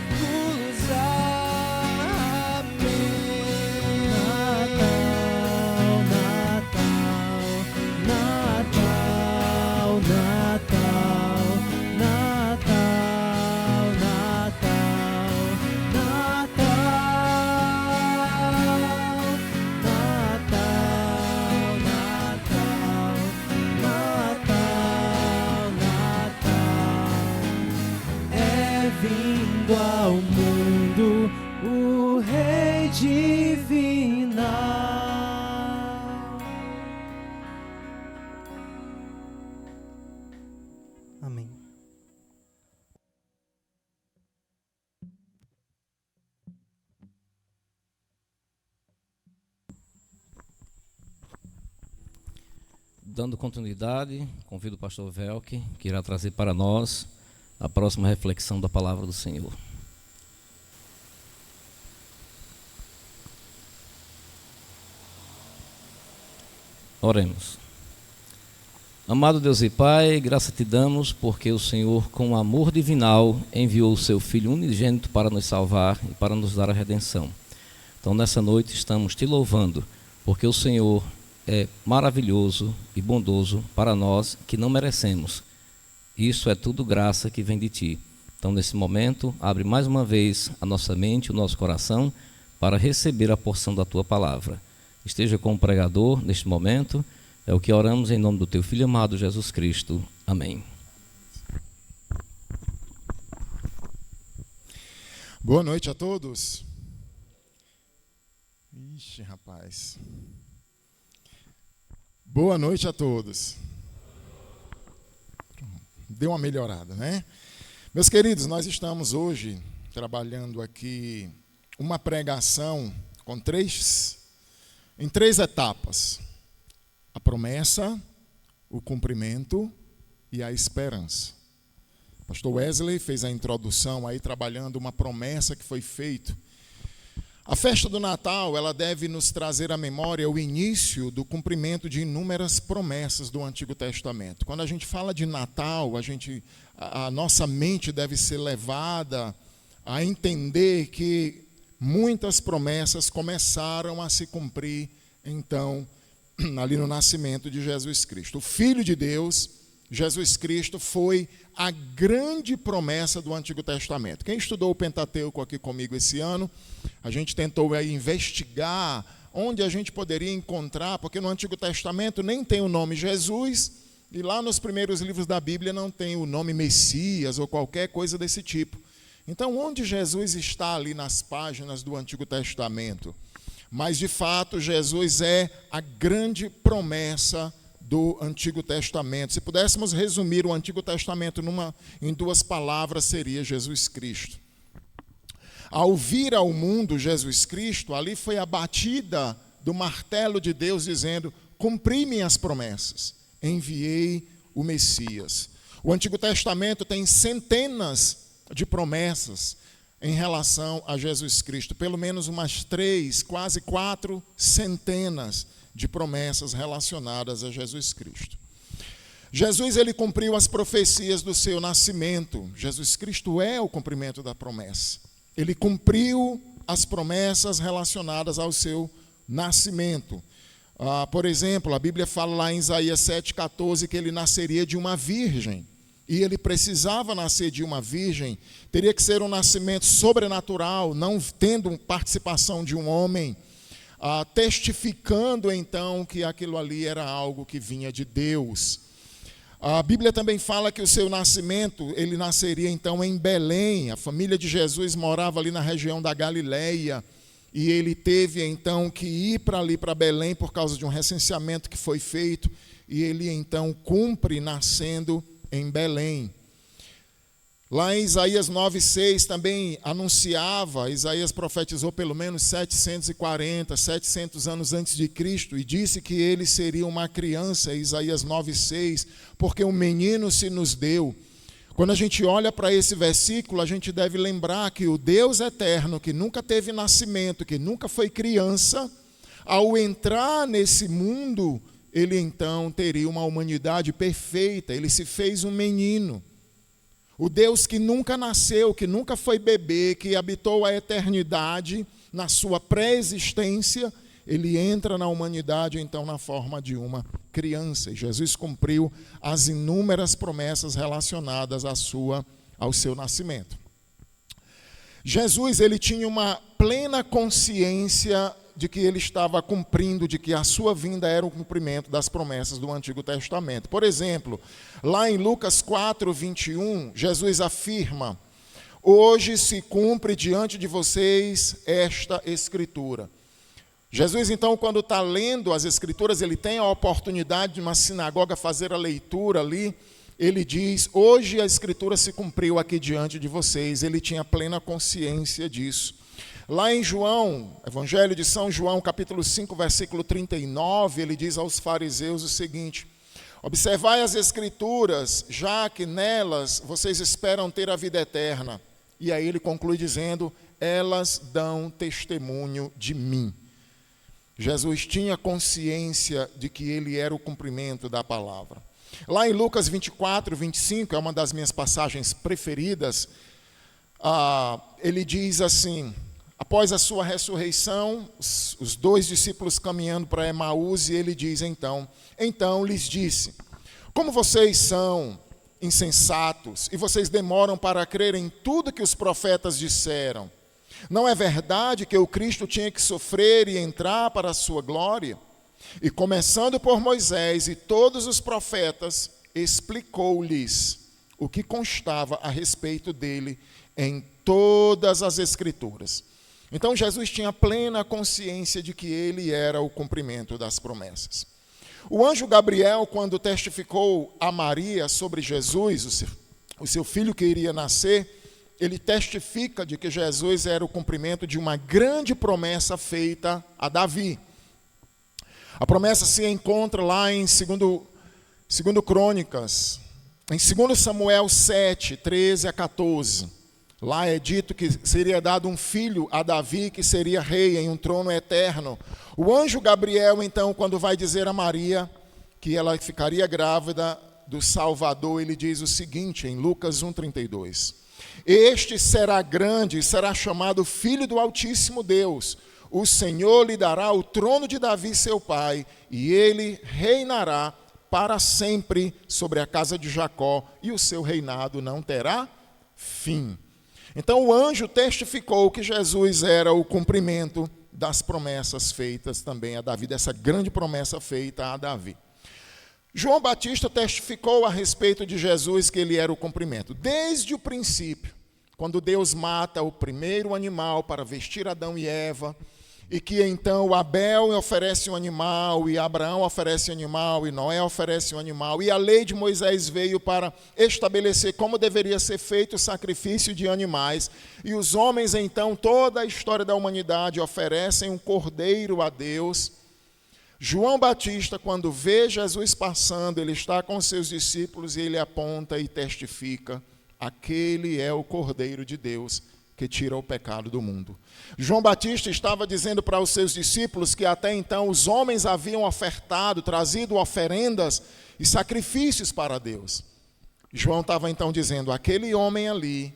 dos séculos. Amém. é vindo ao mundo o Rei divinal. Amém. Dando continuidade, convido o pastor Velke, que irá trazer para nós a próxima reflexão da palavra do Senhor. Oremos. Amado Deus e Pai, graça te damos porque o Senhor, com amor divinal, enviou o seu Filho unigênito para nos salvar e para nos dar a redenção. Então, nessa noite, estamos te louvando, porque o Senhor é maravilhoso e bondoso para nós que não merecemos. Isso é tudo graça que vem de ti. Então, nesse momento, abre mais uma vez a nossa mente, o nosso coração, para receber a porção da tua palavra. Esteja com o pregador neste momento. É o que oramos em nome do teu Filho amado Jesus Cristo. Amém. Boa noite a todos. Ixi, rapaz. Boa noite a todos. Deu uma melhorada, né? Meus queridos, nós estamos hoje trabalhando aqui uma pregação em três etapas: a promessa, o cumprimento e a esperança. Pastor Wesley fez a introdução aí trabalhando uma promessa que foi feita. A festa do Natal, ela deve nos trazer à memória o início do cumprimento de inúmeras promessas do Antigo Testamento. Quando a gente fala de Natal, a nossa mente deve ser levada a entender que muitas promessas começaram a se cumprir, então, ali no nascimento de Jesus Cristo. O Filho de Deus, Jesus Cristo, foi a grande promessa do Antigo Testamento. Quem estudou o Pentateuco aqui comigo esse ano, a gente tentou aí investigar onde a gente poderia encontrar, porque no Antigo Testamento nem tem o nome Jesus, e lá nos primeiros livros da Bíblia não tem o nome Messias ou qualquer coisa desse tipo. Então, onde Jesus está ali nas páginas do Antigo Testamento? Mas, de fato, Jesus é a grande promessa do Antigo Testamento. Se pudéssemos resumir o Antigo Testamento em duas palavras, seria Jesus Cristo. Ao vir ao mundo Jesus Cristo, ali foi a batida do martelo de Deus dizendo: cumpri minhas promessas, enviei o Messias. O Antigo Testamento tem centenas de promessas em relação a Jesus Cristo, pelo menos umas 3, quase 4 centenas de promessas relacionadas a Jesus Cristo. Jesus, ele cumpriu as profecias do seu nascimento. Jesus Cristo é o cumprimento da promessa. Ele cumpriu as promessas relacionadas ao seu nascimento. Por exemplo, a Bíblia fala lá em Isaías 7,14 que ele nasceria de uma virgem. E ele precisava nascer de uma virgem, teria que ser um nascimento sobrenatural, não tendo participação de um homem, testificando então que aquilo ali era algo que vinha de Deus. A Bíblia também fala que o seu nascimento, ele nasceria então em Belém. A família de Jesus morava ali na região da Galileia, e ele teve então que ir para Belém por causa de um recenseamento que foi feito, e ele então cumpre nascendo em Belém. Lá em Isaías 9,6 também anunciava, Isaías profetizou pelo menos 700 anos antes de Cristo, e disse que ele seria uma criança, Isaías 9,6, porque um menino se nos deu. Quando a gente olha para esse versículo, a gente deve lembrar que o Deus eterno, que nunca teve nascimento, que nunca foi criança, ao entrar nesse mundo, ele então teria uma humanidade perfeita, ele se fez um menino. O Deus que nunca nasceu, que nunca foi bebê, que habitou a eternidade na sua pré-existência, ele entra na humanidade então na forma de uma criança. E Jesus cumpriu as inúmeras promessas relacionadas ao seu nascimento. Jesus, ele tinha uma plena consciência de que ele estava cumprindo, de que a sua vinda era o cumprimento das promessas do Antigo Testamento. Por exemplo, lá em Lucas 4:21, Jesus afirma: hoje se cumpre diante de vocês esta escritura. Jesus, então, quando está lendo as escrituras, ele tem a oportunidade de uma sinagoga fazer a leitura ali, ele diz, hoje a escritura se cumpriu aqui diante de vocês. Ele tinha plena consciência disso. Lá em João, Evangelho de São João, capítulo 5, versículo 39, ele diz aos fariseus o seguinte: observai as escrituras, já que nelas vocês esperam ter a vida eterna. E aí ele conclui dizendo, elas dão testemunho de mim. Jesus tinha consciência de que ele era o cumprimento da palavra. Lá em Lucas 24, 25, é uma das minhas passagens preferidas, ele diz assim, após a sua ressurreição, os dois discípulos caminhando para Emaús, e ele diz então lhes disse, como vocês são insensatos, e vocês demoram para crer em tudo que os profetas disseram. Não é verdade que o Cristo tinha que sofrer e entrar para a sua glória? E começando por Moisés e todos os profetas, explicou-lhes o que constava a respeito dele em todas as Escrituras. Então Jesus tinha plena consciência de que ele era o cumprimento das promessas. O anjo Gabriel, quando testificou a Maria sobre Jesus, o seu filho que iria nascer, ele testifica de que Jesus era o cumprimento de uma grande promessa feita a Davi. A promessa se encontra lá em 2 Crônicas, em 2 Samuel 7, 13 a 14. Lá é dito que seria dado um filho a Davi, que seria rei em um trono eterno. O anjo Gabriel, então, quando vai dizer a Maria que ela ficaria grávida do Salvador, ele diz o seguinte, em Lucas 1,32. Este será grande e será chamado Filho do Altíssimo Deus. O Senhor lhe dará o trono de Davi, seu pai, e ele reinará para sempre sobre a casa de Jacó, e o seu reinado não terá fim. Então o anjo testificou que Jesus era o cumprimento das promessas feitas também a Davi, dessa grande promessa feita a Davi. João Batista testificou a respeito de Jesus que ele era o cumprimento. Desde o princípio, quando Deus mata o primeiro animal para vestir Adão e Eva, e que então Abel oferece um animal, e Abraão oferece um animal, e Noé oferece um animal, e a lei de Moisés veio para estabelecer como deveria ser feito o sacrifício de animais, e os homens então, toda a história da humanidade, oferecem um cordeiro a Deus. João Batista, quando vê Jesus passando, ele está com seus discípulos e ele aponta e testifica, aquele é o Cordeiro de Deus que tira o pecado do mundo. João Batista estava dizendo para os seus discípulos que até então os homens haviam ofertado, trazido oferendas e sacrifícios para Deus. João estava então dizendo, aquele homem ali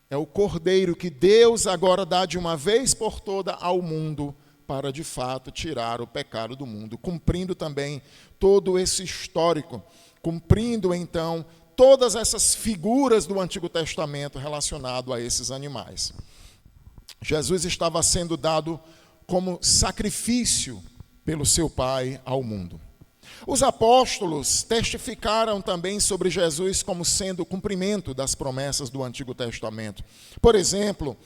é o Cordeiro que Deus agora dá de uma vez por toda ao mundo, para de fato tirar o pecado do mundo, cumprindo também todo esse histórico, cumprindo então todas essas figuras do Antigo Testamento relacionado a esses animais. Jesus estava sendo dado como sacrifício pelo seu Pai ao mundo. Os apóstolos testificaram também sobre Jesus como sendo o cumprimento das promessas do Antigo Testamento. Por exemplo,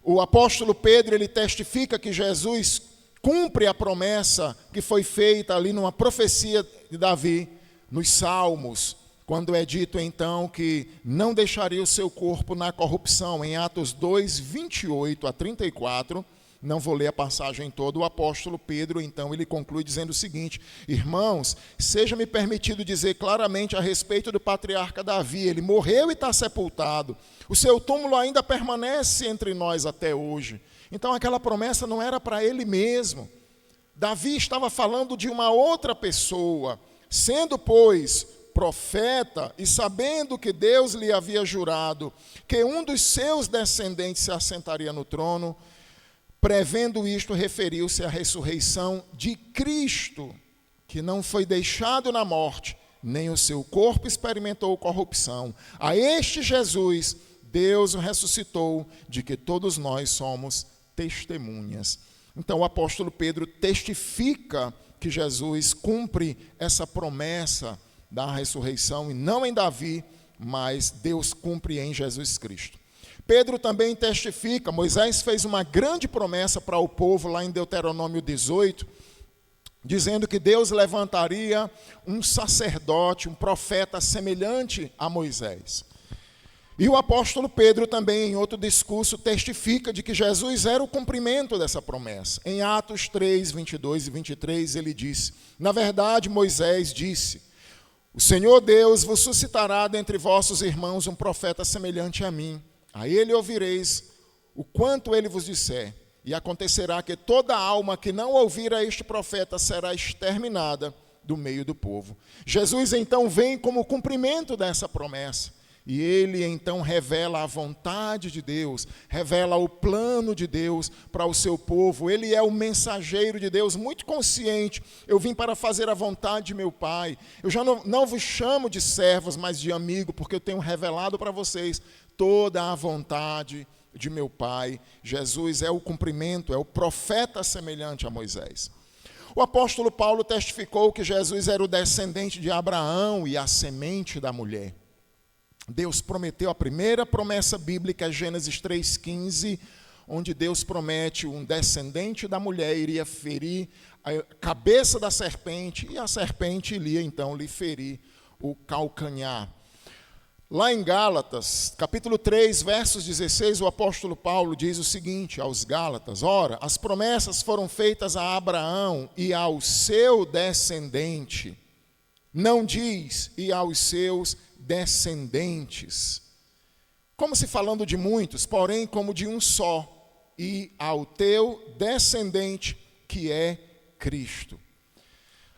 o apóstolo Pedro, ele testifica que Jesus cumpre a promessa que foi feita ali numa profecia de Davi, nos Salmos, quando é dito então que não deixaria o seu corpo na corrupção, em Atos 2, 28 a 34, não vou ler a passagem toda, o apóstolo Pedro, então, ele conclui dizendo o seguinte, irmãos, seja-me permitido dizer claramente a respeito do patriarca Davi, ele morreu e está sepultado, o seu túmulo ainda permanece entre nós até hoje. Então aquela promessa não era para ele mesmo. Davi estava falando de uma outra pessoa, sendo, pois, profeta e sabendo que Deus lhe havia jurado que um dos seus descendentes se assentaria no trono, prevendo isto, referiu-se à ressurreição de Cristo, que não foi deixado na morte, nem o seu corpo experimentou corrupção. A este Jesus, Deus o ressuscitou, de que todos nós somos testemunhas. Então o apóstolo Pedro testifica que Jesus cumpre essa promessa da ressurreição, e não em Davi, mas Deus cumpre em Jesus Cristo. Pedro também testifica, Moisés fez uma grande promessa para o povo lá em Deuteronômio 18, dizendo que Deus levantaria um sacerdote, um profeta semelhante a Moisés. E o apóstolo Pedro também, em outro discurso, testifica de que Jesus era o cumprimento dessa promessa. Em Atos 3, 22 e 23, ele disse: na verdade, Moisés disse: o Senhor Deus vos suscitará dentre vossos irmãos um profeta semelhante a mim. A ele ouvireis o quanto ele vos disser. E acontecerá que toda alma que não ouvir a este profeta será exterminada do meio do povo. Jesus então vem como cumprimento dessa promessa. E ele então revela a vontade de Deus, revela o plano de Deus para o seu povo. Ele é o mensageiro de Deus, muito consciente. Eu vim para fazer a vontade de meu Pai. Eu já não vos chamo de servos, mas de amigo, porque eu tenho revelado para vocês toda a vontade de meu Pai. Jesus é o cumprimento, é o profeta semelhante a Moisés. O apóstolo Paulo testificou que Jesus era o descendente de Abraão e a semente da mulher. Deus prometeu a primeira promessa bíblica, Gênesis 3,15, onde Deus promete um descendente da mulher iria ferir a cabeça da serpente e a serpente iria então lhe ferir o calcanhar. Lá em Gálatas, capítulo 3, versos 16, o apóstolo Paulo diz o seguinte aos Gálatas: ora, as promessas foram feitas a Abraão e ao seu descendente. Não diz e aos seus descendentes, como se falando de muitos, porém como de um só, e ao teu descendente, que é Cristo.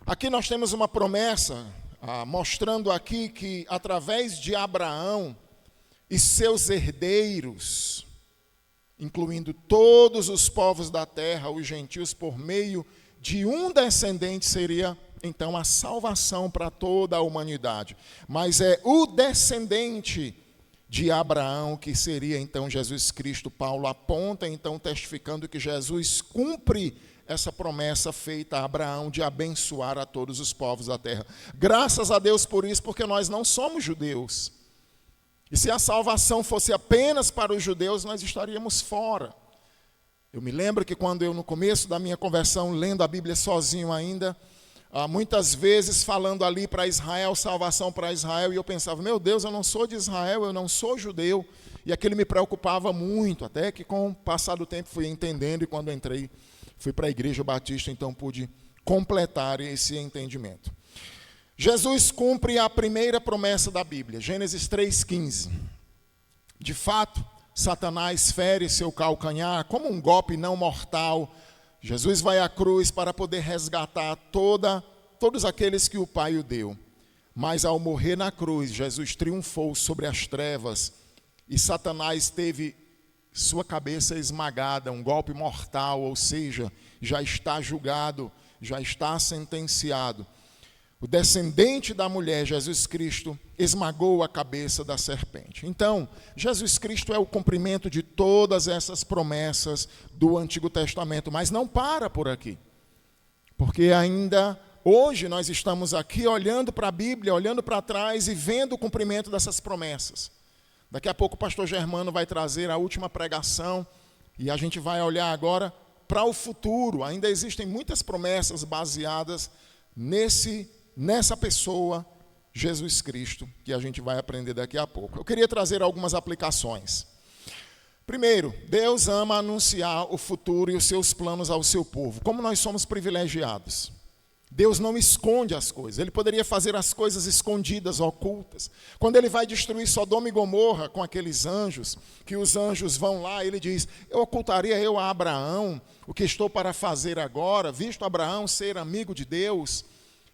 Aqui nós temos uma promessa, mostrando aqui que através de Abraão e seus herdeiros, incluindo todos os povos da terra, os gentios, por meio de um descendente seria então a salvação para toda a humanidade. Mas é o descendente de Abraão que seria então Jesus Cristo. Paulo aponta então testificando que Jesus cumpre essa promessa feita a Abraão de abençoar a todos os povos da terra. Graças a Deus por isso, porque nós não somos judeus. E se a salvação fosse apenas para os judeus, nós estaríamos fora. Eu me lembro que quando eu, no começo da minha conversão, lendo a Bíblia sozinho ainda, muitas vezes falando ali para Israel, salvação para Israel, e eu pensava, meu Deus, eu não sou de Israel, eu não sou judeu, e aquilo me preocupava muito, até que com o passar do tempo fui entendendo, e quando entrei, fui para a Igreja Batista, então pude completar esse entendimento. Jesus cumpre a primeira promessa da Bíblia, Gênesis 3,15. De fato, Satanás fere seu calcanhar como um golpe não mortal. Jesus vai à cruz para poder resgatar todos aqueles que o Pai o deu. Mas ao morrer na cruz, Jesus triunfou sobre as trevas e Satanás teve sua cabeça esmagada, um golpe mortal, ou seja, já está julgado, já está sentenciado. O descendente da mulher, Jesus Cristo, esmagou a cabeça da serpente. Então, Jesus Cristo é o cumprimento de todas essas promessas do Antigo Testamento, mas não para por aqui. Porque ainda hoje nós estamos aqui olhando para a Bíblia, olhando para trás e vendo o cumprimento dessas promessas. Daqui a pouco o pastor Germano vai trazer a última pregação e a gente vai olhar agora para o futuro. Ainda existem muitas promessas baseadas nessa pessoa, Jesus Cristo, que a gente vai aprender daqui a pouco. Eu queria trazer algumas aplicações. Primeiro, Deus ama anunciar o futuro e os seus planos ao seu povo. Como nós somos privilegiados. Deus não esconde as coisas. Ele poderia fazer as coisas escondidas, ocultas. Quando ele vai destruir Sodoma e Gomorra com aqueles anjos, que os anjos vão lá, ele diz, eu ocultaria a Abraão o que estou para fazer agora, visto Abraão ser amigo de Deus.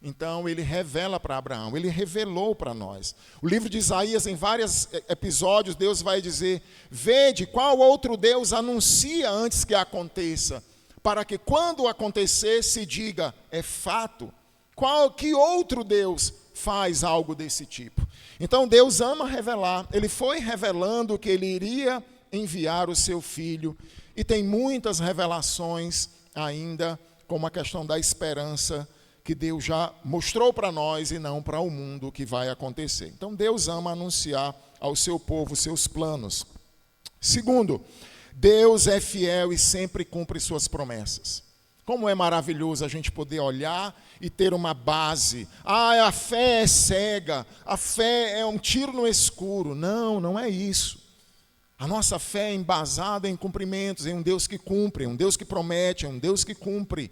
Então ele revela para Abraão, ele revelou para nós. O livro de Isaías, em vários episódios, Deus vai dizer, vede qual outro Deus anuncia antes que aconteça, para que quando acontecer se diga, é fato. Que outro Deus faz algo desse tipo? Então Deus ama revelar, ele foi revelando que ele iria enviar o seu filho, e tem muitas revelações ainda, como a questão da esperança, que Deus já mostrou para nós e não para o mundo o que vai acontecer. Então Deus ama anunciar ao seu povo seus planos. Segundo, Deus é fiel e sempre cumpre suas promessas. Como é maravilhoso a gente poder olhar e ter uma base. A fé é cega, a fé é um tiro no escuro. Não, não é isso. A nossa fé é embasada em cumprimentos, em um Deus que cumpre, em um Deus que promete, em um Deus que cumpre.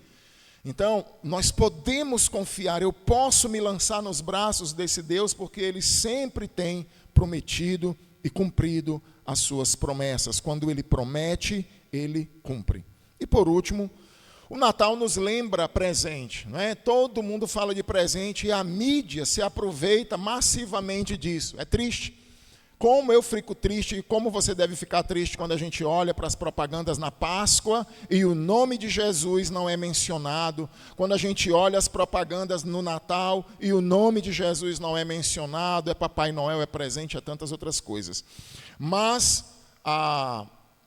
Então, nós podemos confiar, eu posso me lançar nos braços desse Deus, porque Ele sempre tem prometido e cumprido as suas promessas. Quando Ele promete, Ele cumpre. E por último, o Natal nos lembra presente, não é? Todo mundo fala de presente e a mídia se aproveita massivamente disso. É triste. Como eu fico triste e como você deve ficar triste quando a gente olha para as propagandas na Páscoa e o nome de Jesus não é mencionado, quando a gente olha as propagandas no Natal e o nome de Jesus não é mencionado, é Papai Noel, é presente, é tantas outras coisas. Mas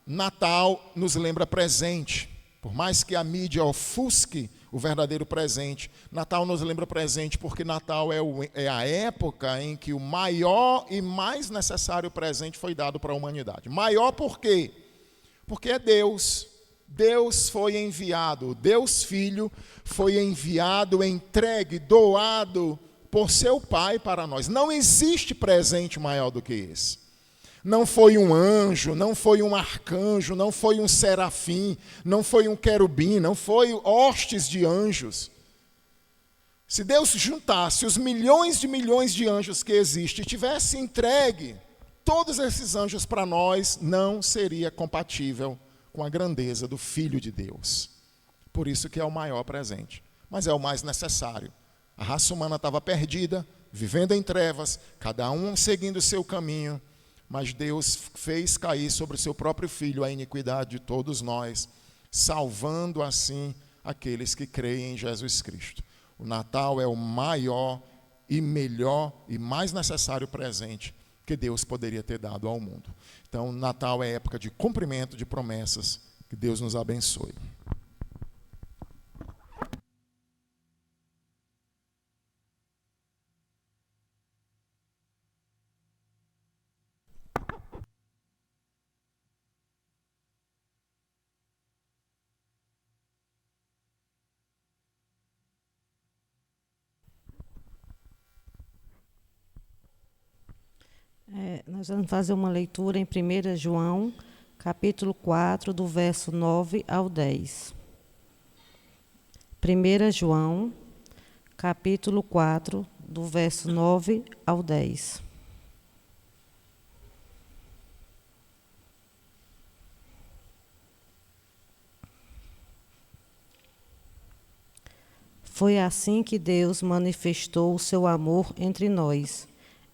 Natal nos lembra presente, por mais que a mídia ofusque o verdadeiro presente. Natal nos lembra presente porque Natal é a época em que o maior e mais necessário presente foi dado para a humanidade. Maior por quê? Porque é Deus. Deus foi enviado, Deus Filho foi enviado, entregue, doado por seu Pai para nós. Não existe presente maior do que esse. Não foi um anjo, não foi um arcanjo, não foi um serafim, não foi um querubim, não foi hostes de anjos. Se Deus juntasse os milhões de anjos que existem e tivesse entregue todos esses anjos para nós, não seria compatível com a grandeza do Filho de Deus. Por isso que é o maior presente, mas é o mais necessário. A raça humana estava perdida, vivendo em trevas, cada um seguindo o seu caminho, mas Deus fez cair sobre o seu próprio Filho a iniquidade de todos nós, salvando assim aqueles que creem em Jesus Cristo. O Natal é o maior e melhor e mais necessário presente que Deus poderia ter dado ao mundo. Então, o Natal é época de cumprimento de promessas. Que Deus nos abençoe. Nós vamos fazer uma leitura em 1 João, capítulo 4, do verso 9 ao 10. 1 João, capítulo 4, do verso 9 ao 10. Foi assim que Deus manifestou o seu amor entre nós.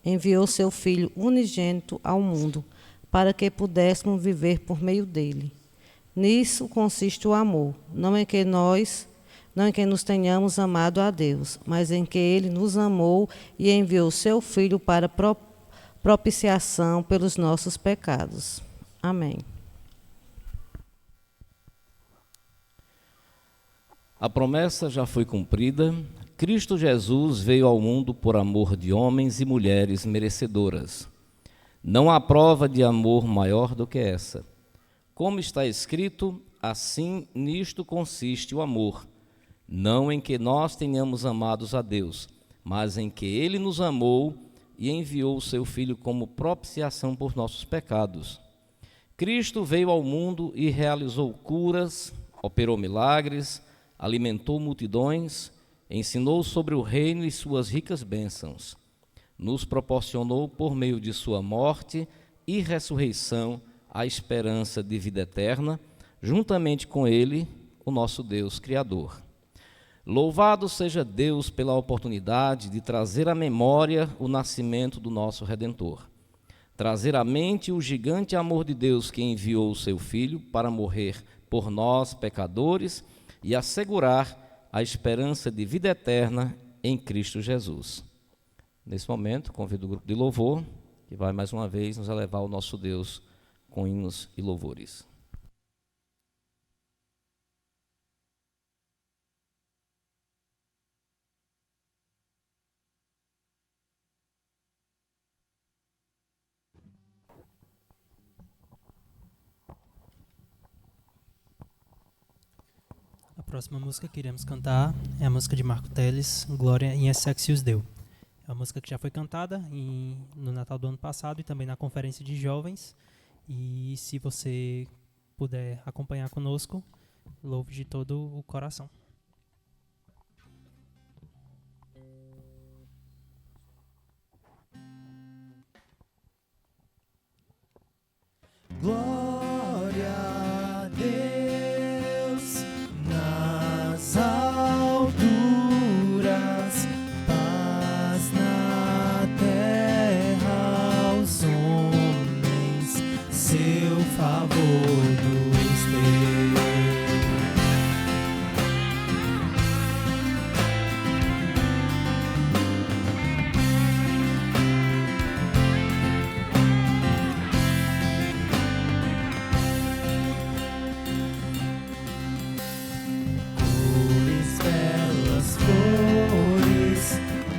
Enviou seu Filho unigênito ao mundo, para que pudéssemos viver por meio dele. Nisso consiste o amor, não em que nos tenhamos amado a Deus, mas em que ele nos amou e enviou seu Filho para propiciação pelos nossos pecados. Amém. A promessa já foi cumprida. Cristo Jesus veio ao mundo por amor de homens e mulheres merecedoras. Não há prova de amor maior do que essa. Como está escrito, assim nisto consiste o amor, não em que nós tenhamos amados a Deus, mas em que Ele nos amou e enviou o seu Filho como propiciação por nossos pecados. Cristo veio ao mundo e realizou curas, operou milagres, alimentou multidões, ensinou sobre o reino e suas ricas bênçãos. Nos proporcionou, por meio de sua morte e ressurreição, a esperança de vida eterna, juntamente com Ele, o nosso Deus Criador. Louvado seja Deus pela oportunidade de trazer à memória o nascimento do nosso Redentor. Trazer à mente o gigante amor de Deus que enviou o seu Filho para morrer por nós, pecadores, e assegurar a esperança de vida eterna em Cristo Jesus. Nesse momento, convido o grupo de louvor, que vai mais uma vez nos elevar ao nosso Deus com hinos e louvores. próxima música que iremos cantar é a música de Marco Teles, Glória in Excelsis Deo. É uma música que já foi cantada no Natal do ano passado e também na conferência de jovens. E se você puder acompanhar conosco, louve de todo o coração. Glória a Deus nas alturas, paz na terra aos homens, seu favor nos dê. Flores,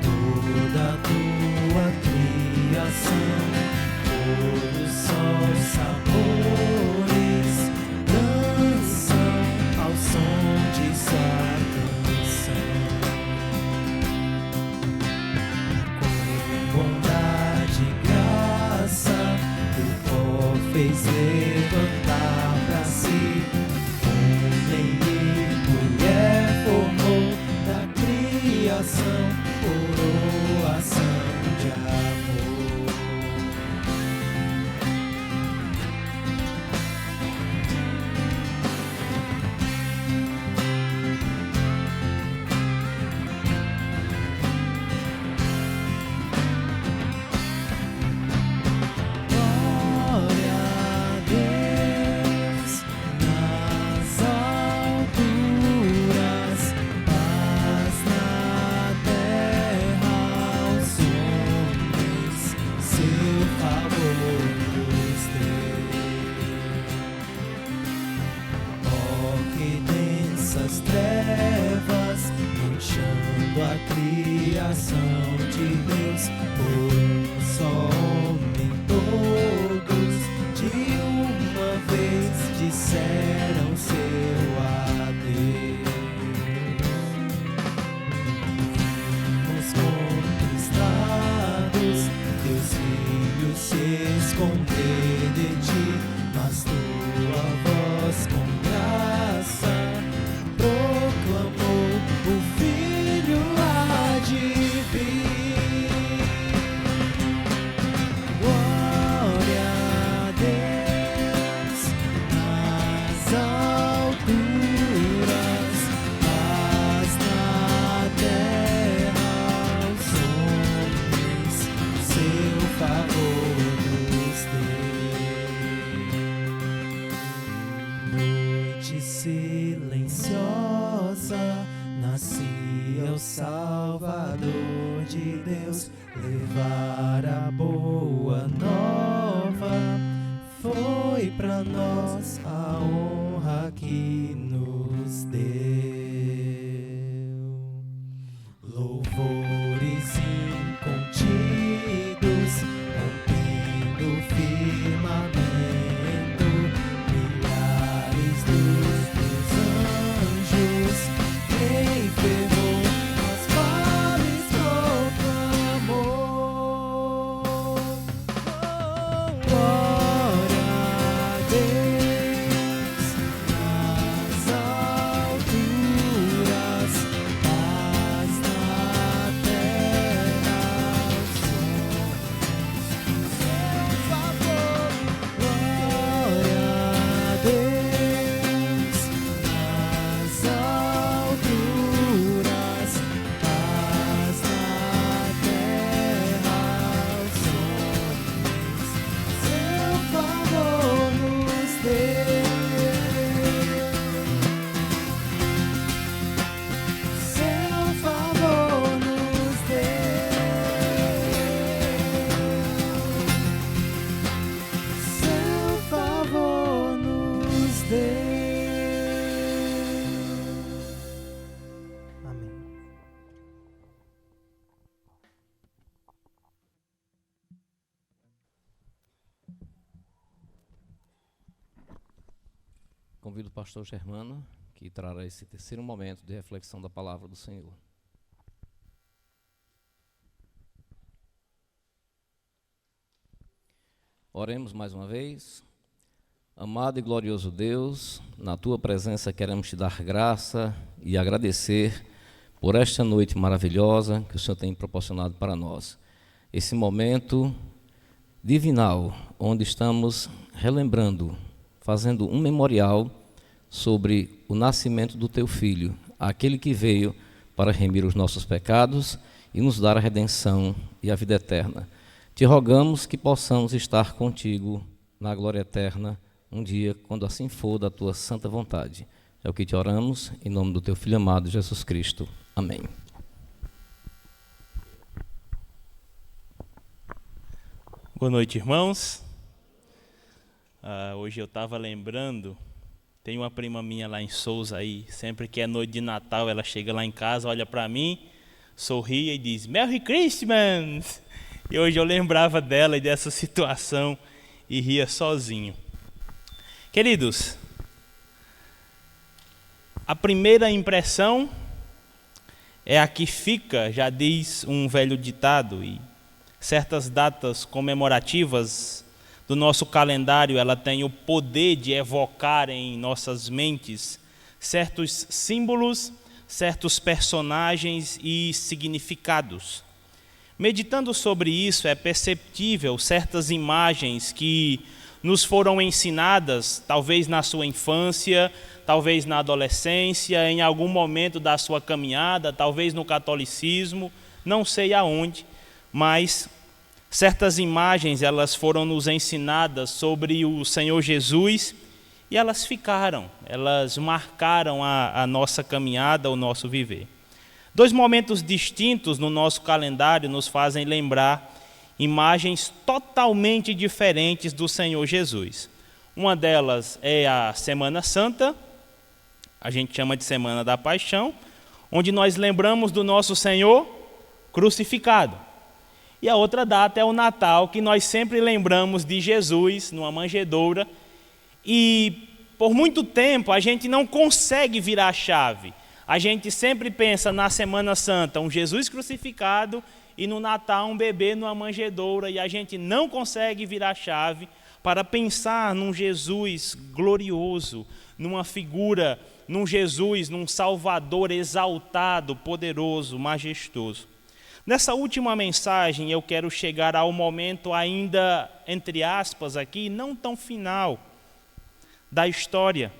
toda a tua criação, todos os sabores dançam ao som de sua canção. Com bondade e graça, o pó fez levantar pra si. Homem e mulher formou da criação, coroação de amor. Glória a Deus nas alturas, paz na terra aos homens, seu favor nos dê. Oh, que densas trevas manchando a criação de Deus, por um só homem todos de uma vez disseram seu adeus. Fomos conquistados, teus filhos se esconder de ti, mas tua voz com graça proclamou: o Filho há de vir. Glória a Deus nas alturas, paz na terra aos homens, seu favor nos dê. Noite silenciosa, nascia o Salvador de Deus, levar a boa nova, foi pra nós a honra que nos deu. Louvores incontidos, rompendo o firmamento, milhares dos teus anjos, enfermou as vales proclamou. Glória a Deus nas alturas, paz na terra aos homens, seu favor. Glória a Deus nas alturas, paz na terra aos homens, seu favor nos dê. Seu favor nos dê. Seu favor nos dê. Amém. Convido o pastor Germano que trará esse terceiro momento de reflexão da palavra do Senhor. Oremos mais uma vez. Amado e glorioso Deus, na Tua presença queremos Te dar graça e agradecer por esta noite maravilhosa que o Senhor tem proporcionado para nós. Esse momento divinal, onde estamos relembrando, fazendo um memorial sobre o nascimento do Teu Filho, aquele que veio para remir os nossos pecados e nos dar a redenção e a vida eterna. Te rogamos que possamos estar contigo na glória eterna um dia, quando assim for da Tua santa vontade. É o que te oramos, em nome do Teu Filho amado, Jesus Cristo. Amém. Boa noite, irmãos. Hoje eu estava lembrando, tem uma prima minha lá em Souza aí, sempre que é noite de Natal, ela chega lá em casa, olha para mim, sorri e diz, Merry Christmas! E hoje eu lembrava dela e dessa situação e ria sozinho. Queridos, a primeira impressão é a que fica, já diz um velho ditado, e certas datas comemorativas do nosso calendário, ela tem o poder de evocar em nossas mentes certos símbolos, certos personagens e significados. Meditando sobre isso, é perceptível certas imagens que nos foram ensinadas, talvez na sua infância, talvez na adolescência, em algum momento da sua caminhada, talvez no catolicismo, não sei aonde, mas certas imagens elas foram nos ensinadas sobre o Senhor Jesus e elas ficaram, elas marcaram a nossa caminhada, o nosso viver. Dois momentos distintos no nosso calendário nos fazem lembrar imagens totalmente diferentes do Senhor Jesus. Uma delas é a Semana Santa, a gente chama de Semana da Paixão, onde nós lembramos do nosso Senhor crucificado. E a outra data é o Natal, que nós sempre lembramos de Jesus numa manjedoura. E por muito tempo a gente não consegue virar a chave. A gente sempre pensa na Semana Santa um Jesus crucificado e no Natal um bebê numa manjedoura, e a gente não consegue virar a chave para pensar num Jesus glorioso, numa figura, num Jesus, num Salvador exaltado, poderoso, majestoso. Nessa última mensagem eu quero chegar ao momento ainda, entre aspas aqui, não tão final da história.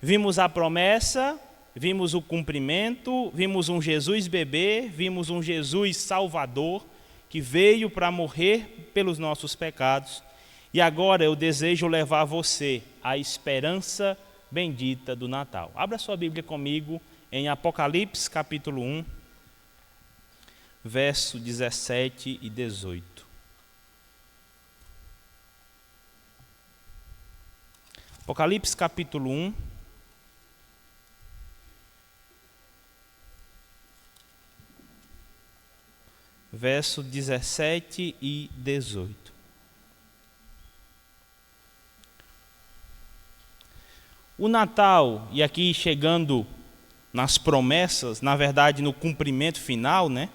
Vimos a promessa, vimos o cumprimento, vimos um Jesus bebê, vimos um Jesus Salvador que veio para morrer pelos nossos pecados. E agora eu desejo levar você à esperança bendita do Natal. Abra sua Bíblia comigo em Apocalipse capítulo 1, verso 17 e 18. Apocalipse capítulo 1, verso 17 e 18. O Natal, e aqui chegando nas promessas, na verdade no cumprimento final, né?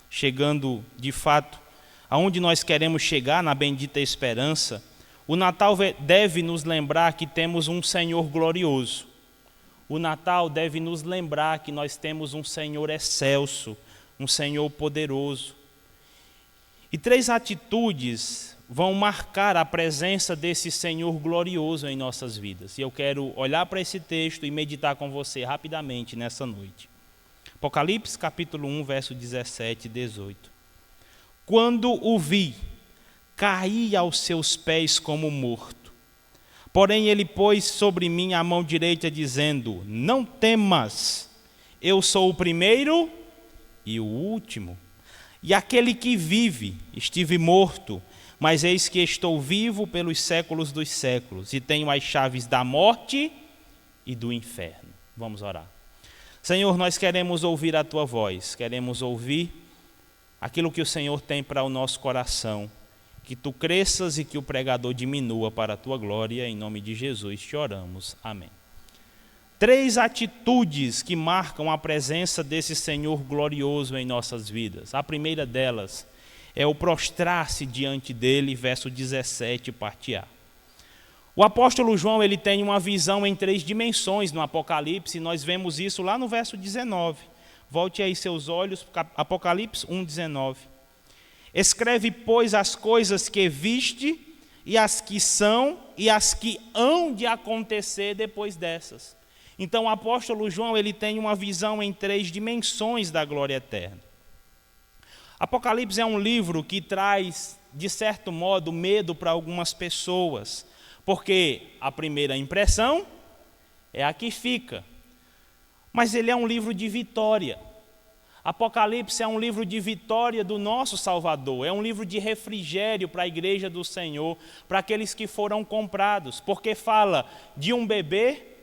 Chegando de fato aonde nós queremos chegar, na bendita esperança, o Natal deve nos lembrar que temos um Senhor glorioso. O Natal deve nos lembrar que nós temos um Senhor excelso, um Senhor poderoso. E três atitudes vão marcar a presença desse Senhor glorioso em nossas vidas. E eu quero olhar para esse texto e meditar com você rapidamente nessa noite. Apocalipse capítulo 1, verso 17 e 18. Quando o vi, caí aos seus pés como morto. Porém ele pôs sobre mim a mão direita, dizendo, não temas, eu sou o primeiro e o último. E aquele que vive, estive morto, mas eis que estou vivo pelos séculos dos séculos, e tenho as chaves da morte e do inferno. Vamos orar. Senhor, nós queremos ouvir a Tua voz, queremos ouvir aquilo que o Senhor tem para o nosso coração, que Tu cresças e que o pregador diminua para a Tua glória, em nome de Jesus te oramos. Amém. 3 atitudes que marcam a presença desse Senhor glorioso em nossas vidas. A primeira delas é o prostrar-se diante dele, verso 17, parte A. O apóstolo João, ele tem uma visão em 3 dimensões no Apocalipse, e nós vemos isso lá no verso 19. Volte aí seus olhos, Apocalipse 1:19. Escreve, pois, as coisas que viste, e as que são, e as que hão de acontecer depois dessas. Então o apóstolo João, ele tem uma visão em 3 dimensões da glória eterna. Apocalipse é um livro que traz, de certo modo, medo para algumas pessoas, porque a primeira impressão é a que fica. Mas ele é um livro de vitória. Apocalipse é um livro de vitória do nosso Salvador, é um livro de refrigério para a igreja do Senhor, para aqueles que foram comprados, porque fala de um bebê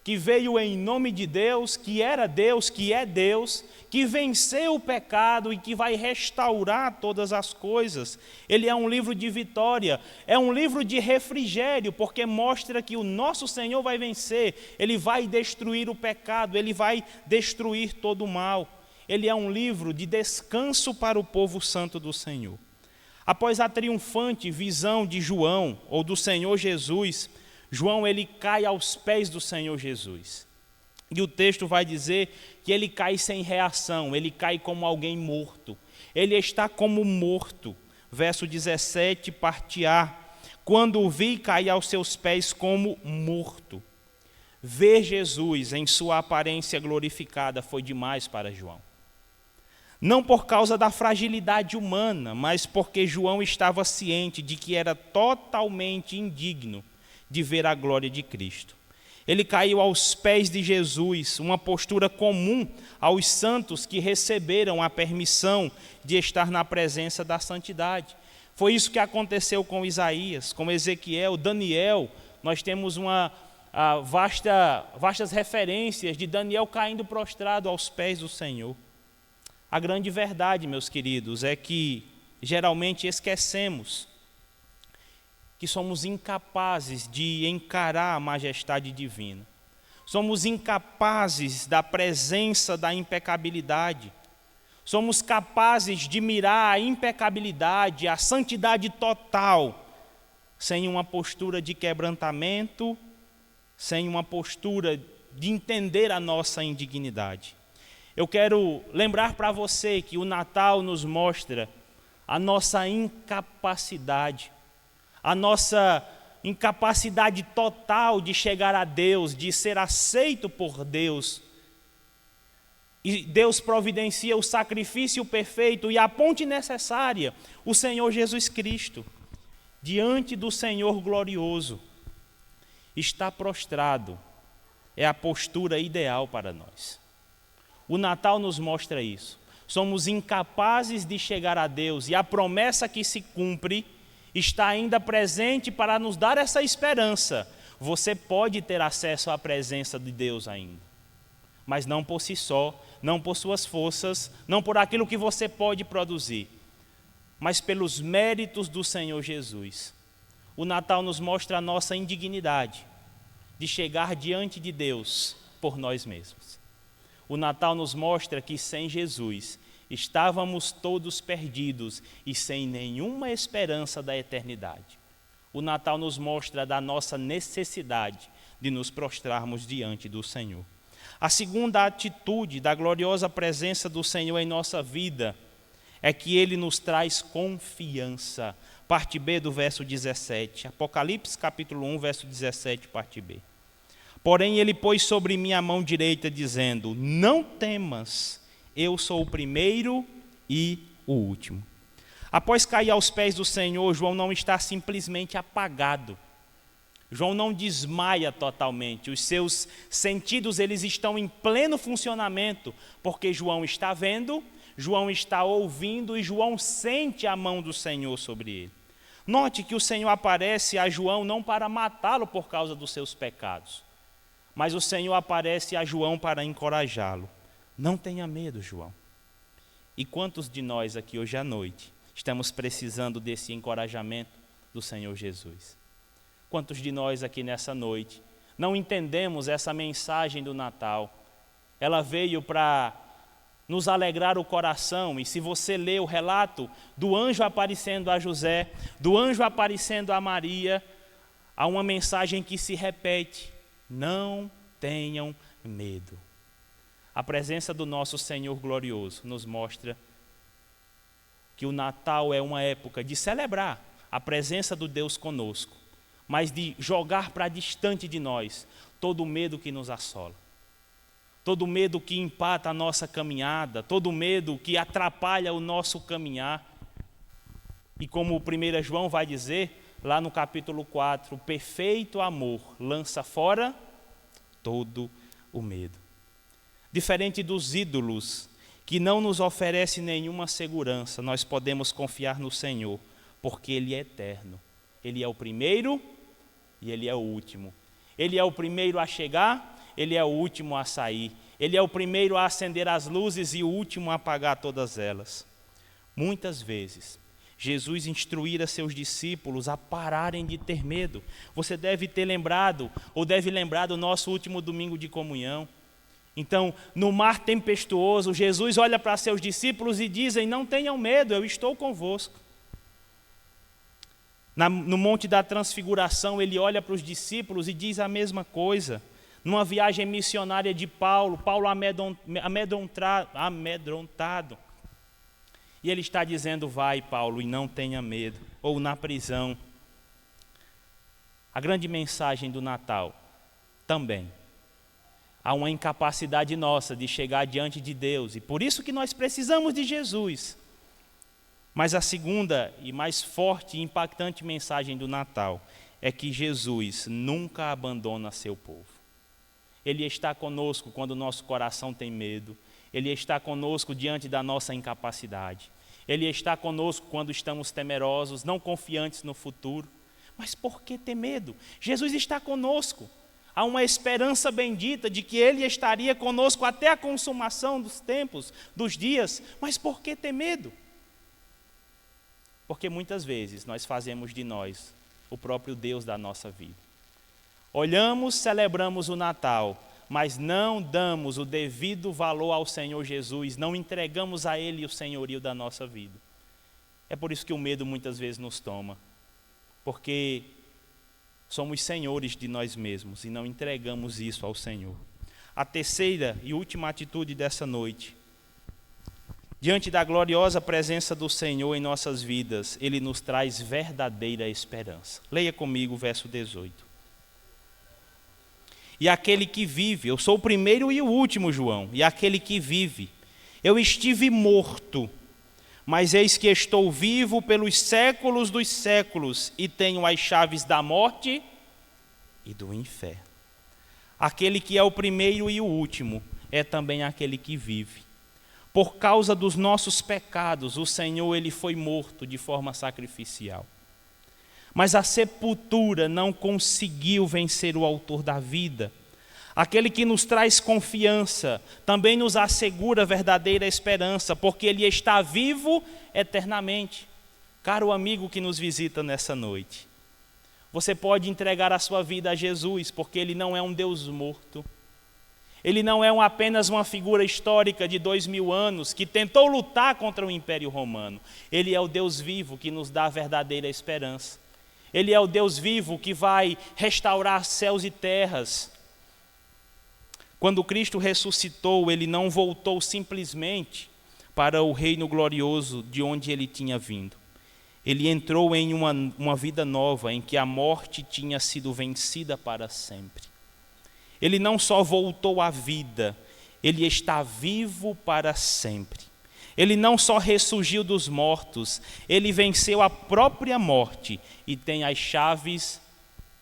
que veio em nome de Deus, que era Deus, que é Deus, que venceu o pecado e que vai restaurar todas as coisas. Ele é um livro de vitória, é um livro de refrigério, porque mostra que o nosso Senhor vai vencer, Ele vai destruir o pecado, Ele vai destruir todo o mal. Ele é um livro de descanso para o povo santo do Senhor. Após a triunfante visão de João, ou do Senhor Jesus, João, ele cai aos pés do Senhor Jesus. E o texto vai dizer que ele cai sem reação, ele cai como alguém morto. Ele está como morto. Verso 17, parte A. Quando o vi, caí aos seus pés como morto. Ver Jesus em sua aparência glorificada foi demais para João. Não por causa da fragilidade humana, mas porque João estava ciente de que era totalmente indigno de ver a glória de Cristo. Ele caiu aos pés de Jesus, uma postura comum aos santos que receberam a permissão de estar na presença da santidade. Foi isso que aconteceu com Isaías, com Ezequiel, Daniel. Nós temos vastas referências de Daniel caindo prostrado aos pés do Senhor. A grande verdade, meus queridos, é que geralmente esquecemos que somos incapazes de encarar a majestade divina. Somos incapazes da presença da impecabilidade. Somos capazes de mirar a impecabilidade, a santidade total, sem uma postura de quebrantamento, sem uma postura de entender a nossa indignidade. Eu quero lembrar para você que o Natal nos mostra a nossa incapacidade, a nossa incapacidade total de chegar a Deus, de ser aceito por Deus. E Deus providencia o sacrifício perfeito e a ponte necessária, o Senhor Jesus Cristo. Diante do Senhor glorioso, está prostrado, é a postura ideal para nós. O Natal nos mostra isso. Somos incapazes de chegar a Deus e a promessa que se cumpre está ainda presente para nos dar essa esperança. Você pode ter acesso à presença de Deus ainda, mas não por si só, não por suas forças, não por aquilo que você pode produzir, mas pelos méritos do Senhor Jesus. O Natal nos mostra a nossa indignidade de chegar diante de Deus por nós mesmos. O Natal nos mostra que sem Jesus estávamos todos perdidos e sem nenhuma esperança da eternidade. O Natal nos mostra da nossa necessidade de nos prostrarmos diante do Senhor. A segunda atitude da gloriosa presença do Senhor em nossa vida é que Ele nos traz confiança. Parte B do verso 17. Apocalipse capítulo 1, verso 17, parte B. Porém ele pôs sobre mim a mão direita, dizendo: não temas, eu sou o primeiro e o último. Após cair aos pés do Senhor, João não está simplesmente apagado. João não desmaia totalmente. Os seus sentidos eles estão em pleno funcionamento, porque João está vendo, João está ouvindo e João sente a mão do Senhor sobre ele. Note que o Senhor aparece a João não para matá-lo por causa dos seus pecados, mas o Senhor aparece a João para encorajá-lo. Não tenha medo, João. E quantos de nós aqui hoje à noite estamos precisando desse encorajamento do Senhor Jesus? Quantos de nós aqui nessa noite não entendemos essa mensagem do Natal. Ela veio para nos alegrar o coração, e se você ler o relato do anjo aparecendo a José, do anjo aparecendo a Maria, há uma mensagem que se repete: não tenham medo. A presença do nosso Senhor glorioso nos mostra que o Natal é uma época de celebrar a presença do Deus conosco, mas de jogar para distante de nós todo o medo que nos assola, todo o medo que empata a nossa caminhada, todo o medo que atrapalha o nosso caminhar. E como o 1 João vai dizer, lá no capítulo 4, o perfeito amor lança fora todo o medo. Diferente dos ídolos, que não nos oferece nenhuma segurança, nós podemos confiar no Senhor, porque Ele é eterno. Ele é o primeiro e Ele é o último. Ele é o primeiro a chegar, Ele é o último a sair. Ele é o primeiro a acender as luzes e o último a apagar todas elas. Muitas vezes, Jesus instruíra seus discípulos a pararem de ter medo. Você deve ter lembrado, ou deve lembrar do nosso último domingo de comunhão. Então, no mar tempestuoso, Jesus olha para seus discípulos e dizem: não tenham medo, eu estou convosco. No Monte da Transfiguração, ele olha para os discípulos e diz a mesma coisa. Numa viagem missionária de Paulo amedrontado. E ele está dizendo: vai, Paulo, e não tenha medo. Ou na prisão. A grande mensagem do Natal também: há uma incapacidade nossa de chegar diante de Deus, e por isso que nós precisamos de Jesus. Mas a segunda e mais forte e impactante mensagem do Natal é que Jesus nunca abandona seu povo. Ele está conosco quando o nosso coração tem medo. Ele está conosco diante da nossa incapacidade. Ele está conosco quando estamos temerosos, não confiantes no futuro. Mas por que ter medo? Jesus está conosco. Há uma esperança bendita de que Ele estaria conosco até a consumação dos tempos, dos dias. Mas por que ter medo? Porque muitas vezes nós fazemos de nós o próprio Deus da nossa vida. Olhamos, celebramos o Natal, mas não damos o devido valor ao Senhor Jesus, não entregamos a Ele o senhorio da nossa vida. É por isso que o medo muitas vezes nos toma, porque somos senhores de nós mesmos e não entregamos isso ao Senhor. A terceira e última atitude dessa noite: diante da gloriosa presença do Senhor em nossas vidas, Ele nos traz verdadeira esperança. Leia comigo o verso 18. E aquele que vive, eu sou o primeiro e o último, João, e aquele que vive, eu estive morto, mas eis que estou vivo pelos séculos dos séculos, e tenho as chaves da morte e do inferno. Aquele que é o primeiro e o último, é também aquele que vive. Por causa dos nossos pecados, o Senhor, Ele foi morto de forma sacrificial. Mas a sepultura não conseguiu vencer o autor da vida. Aquele que nos traz confiança também nos assegura verdadeira esperança, porque Ele está vivo eternamente. Caro amigo que nos visita nessa noite, você pode entregar a sua vida a Jesus, porque Ele não é um Deus morto. Ele não é apenas uma figura histórica de 2000 anos que tentou lutar contra o Império Romano. Ele é o Deus vivo que nos dá a verdadeira esperança. Ele é o Deus vivo que vai restaurar céus e terras. Quando Cristo ressuscitou, Ele não voltou simplesmente para o reino glorioso de onde Ele tinha vindo. Ele entrou em uma vida nova, em que a morte tinha sido vencida para sempre. Ele não só voltou à vida, Ele está vivo para sempre. Ele não só ressurgiu dos mortos, Ele venceu a própria morte e tem as chaves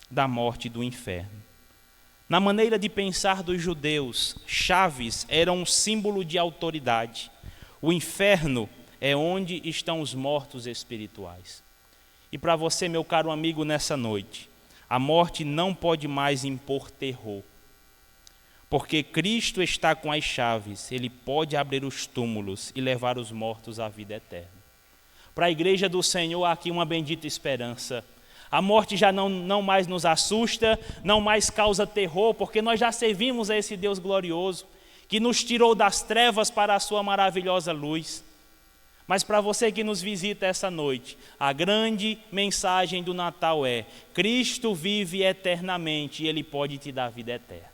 da morte e do inferno. Na maneira de pensar dos judeus, chaves eram um símbolo de autoridade. O inferno é onde estão os mortos espirituais. E para você, meu caro amigo, nessa noite, a morte não pode mais impor terror. Porque Cristo está com as chaves, Ele pode abrir os túmulos e levar os mortos à vida eterna. Para a igreja do Senhor, há aqui uma bendita esperança. A morte já não mais nos assusta, não mais causa terror, porque nós já servimos a esse Deus glorioso, que nos tirou das trevas para a sua maravilhosa luz. Mas para você que nos visita essa noite, a grande mensagem do Natal é: Cristo vive eternamente e Ele pode te dar vida eterna.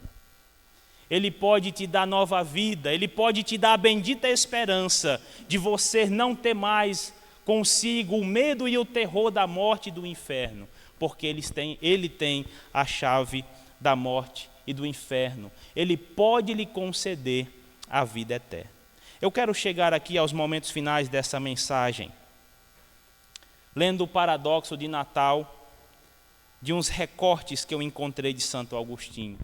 Ele pode te dar nova vida, Ele pode te dar a bendita esperança de você não ter mais consigo o medo e o terror da morte e do inferno, porque Ele tem a chave da morte e do inferno. Ele pode lhe conceder a vida eterna. Eu quero chegar aqui aos momentos finais dessa mensagem, lendo o paradoxo de Natal, de uns recortes que eu encontrei de Santo Agostinho.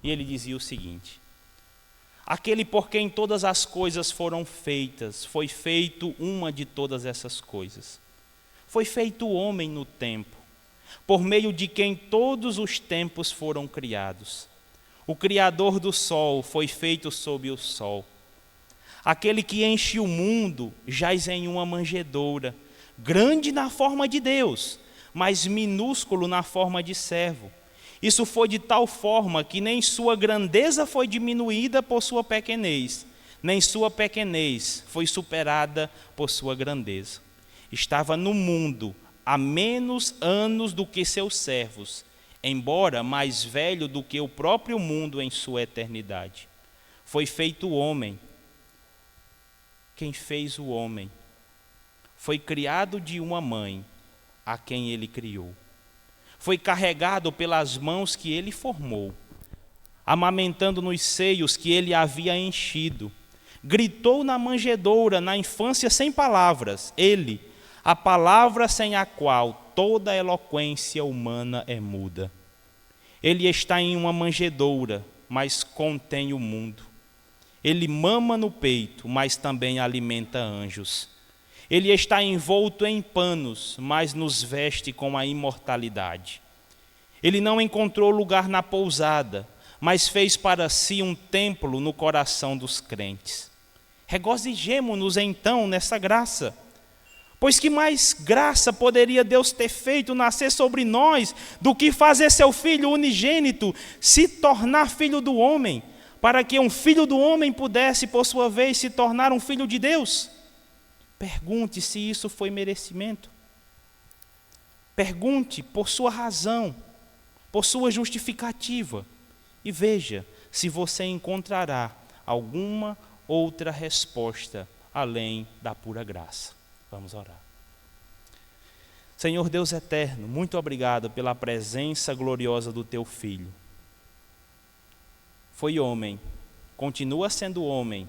E ele dizia o seguinte: aquele por quem todas as coisas foram feitas, foi feito uma de todas essas coisas. Foi feito o homem no tempo, por meio de quem todos os tempos foram criados. O Criador do sol foi feito sob o sol. Aquele que enche o mundo jaz em uma manjedoura, grande na forma de Deus, mas minúsculo na forma de servo. Isso foi de tal forma que nem sua grandeza foi diminuída por sua pequenez, nem sua pequenez foi superada por sua grandeza. Estava no mundo há menos anos do que seus servos, embora mais velho do que o próprio mundo em sua eternidade. Foi feito o homem. Quem fez o homem foi criado de uma mãe, a quem ele criou. Foi carregado pelas mãos que ele formou, amamentando nos seios que ele havia enchido. Gritou na manjedoura, na infância sem palavras, ele, a palavra sem a qual toda a eloquência humana é muda. Ele está em uma manjedoura, mas contém o mundo. Ele mama no peito, mas também alimenta anjos. Ele está envolto em panos, mas nos veste com a imortalidade. Ele não encontrou lugar na pousada, mas fez para si um templo no coração dos crentes. Regozijemo-nos então nessa graça, pois que mais graça poderia Deus ter feito nascer sobre nós do que fazer seu Filho unigênito se tornar filho do homem, para que um filho do homem pudesse, por sua vez, se tornar um filho de Deus? Pergunte se isso foi merecimento. Pergunte por sua razão, por sua justificativa, e veja se você encontrará alguma outra resposta além da pura graça. Vamos orar. Senhor Deus eterno, muito obrigado pela presença gloriosa do Teu Filho. Foi homem, continua sendo homem,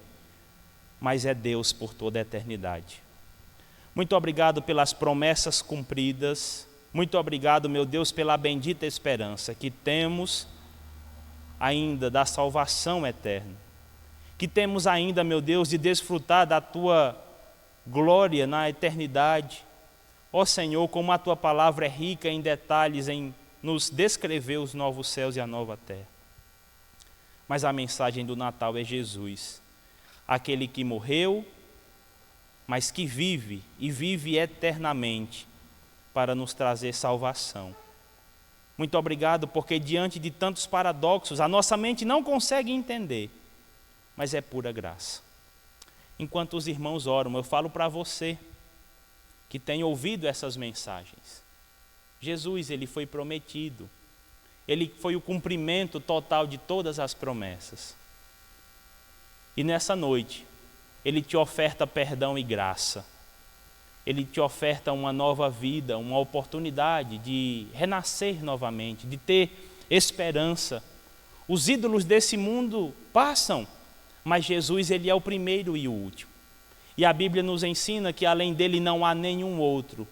mas é Deus por toda a eternidade. Muito obrigado pelas promessas cumpridas, muito obrigado, meu Deus, pela bendita esperança que temos ainda da salvação eterna, que temos ainda, meu Deus, de desfrutar da Tua glória na eternidade. Ó Senhor, como a Tua palavra é rica em detalhes, em nos descrever os novos céus e a nova terra. Mas a mensagem do Natal é Jesus, aquele que morreu, mas que vive e vive eternamente para nos trazer salvação. Muito obrigado, porque diante de tantos paradoxos, a nossa mente não consegue entender, mas é pura graça. Enquanto os irmãos oram, eu falo para você que tem ouvido essas mensagens. Jesus, Ele foi prometido. Ele foi o cumprimento total de todas as promessas. E nessa noite, Ele te oferta perdão e graça. Ele te oferta uma nova vida, uma oportunidade de renascer novamente, de ter esperança. Os ídolos desse mundo passam, mas Jesus, Ele é o primeiro e o último. E a Bíblia nos ensina que além dele não há nenhum outro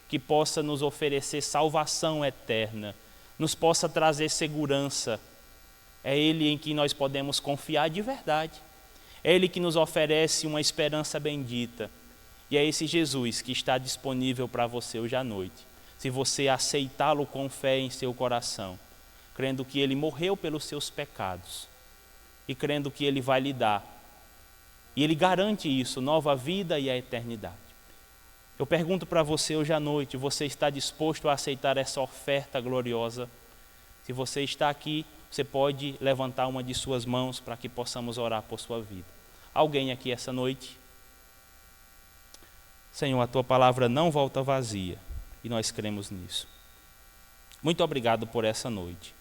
que possa nos oferecer salvação eterna, nos possa trazer segurança. É Ele em que nós podemos confiar de verdade. É Ele que nos oferece uma esperança bendita. E é esse Jesus que está disponível para você hoje à noite. Se você aceitá-lo com fé em seu coração, crendo que Ele morreu pelos seus pecados e crendo que Ele vai lhe dar. E Ele garante isso, nova vida e a eternidade. Eu pergunto para você hoje à noite, você está disposto a aceitar essa oferta gloriosa? Se você está aqui, você pode levantar uma de suas mãos para que possamos orar por sua vida. Alguém aqui essa noite? Senhor, a tua palavra não volta vazia e nós cremos nisso. Muito obrigado por essa noite,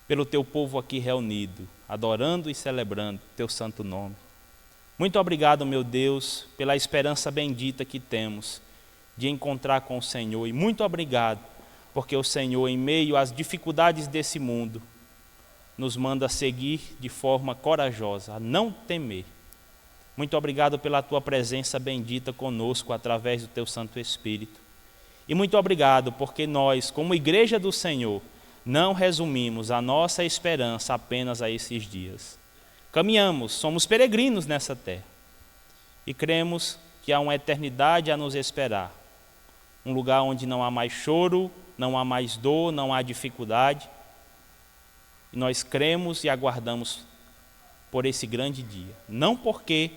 pelo teu povo aqui reunido, adorando e celebrando teu santo nome. Muito obrigado, meu Deus, pela esperança bendita que temos de encontrar com o Senhor. E muito obrigado, porque o Senhor, em meio às dificuldades desse mundo, nos manda seguir de forma corajosa, a não temer. Muito obrigado pela tua presença bendita conosco através do teu Santo Espírito. E muito obrigado porque nós, como igreja do Senhor, não resumimos a nossa esperança apenas a esses dias. Caminhamos, somos peregrinos nessa terra e cremos que há uma eternidade a nos esperar. Um lugar onde não há mais choro, não há mais dor, não há dificuldade. E nós cremos e aguardamos por esse grande dia. Não porque